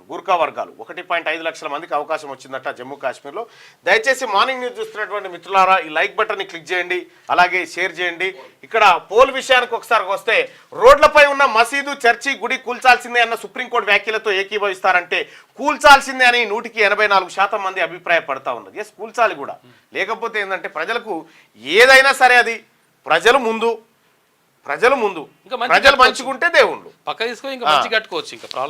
గుర్కా వర్గాలు. 1.5 లక్షల మందికి అవకాశం వచ్చిందట జమ్మూ కాశ్మీర్లో. దయచేసి మార్నింగ్ న్యూస్ చూస్తున్నటువంటి మిత్రులారా ఈ లైక్ బటన్ని క్లిక్ చేయండి, అలాగే షేర్ చేయండి. ఇక్కడ పోల్ విషయానికి ఒకసారి వస్తే రోడ్లపై ఉన్న మసీదు చర్చి గుడి కూల్చాల్సిందే అన్న సుప్రీంకోర్టు వ్యాఖ్యలతో ఏకీభవిస్తారంటే కూల్చాల్సిందే అని 184% మంది అభిప్రాయపడతా ఉన్నది. ఎస్, కూల్చాలి కూడా. లేకపోతే ఏంటంటే ప్రజలకు ఏదైనా సరే అది ప్రజలు ముందు ఇంకా ప్రజలు మంచుకుంటే దేవుళ్ళు పక్క తీసుకొని ఇంకా మంచి కట్టుకోవచ్చు. ఇంకా ప్రాబ్లం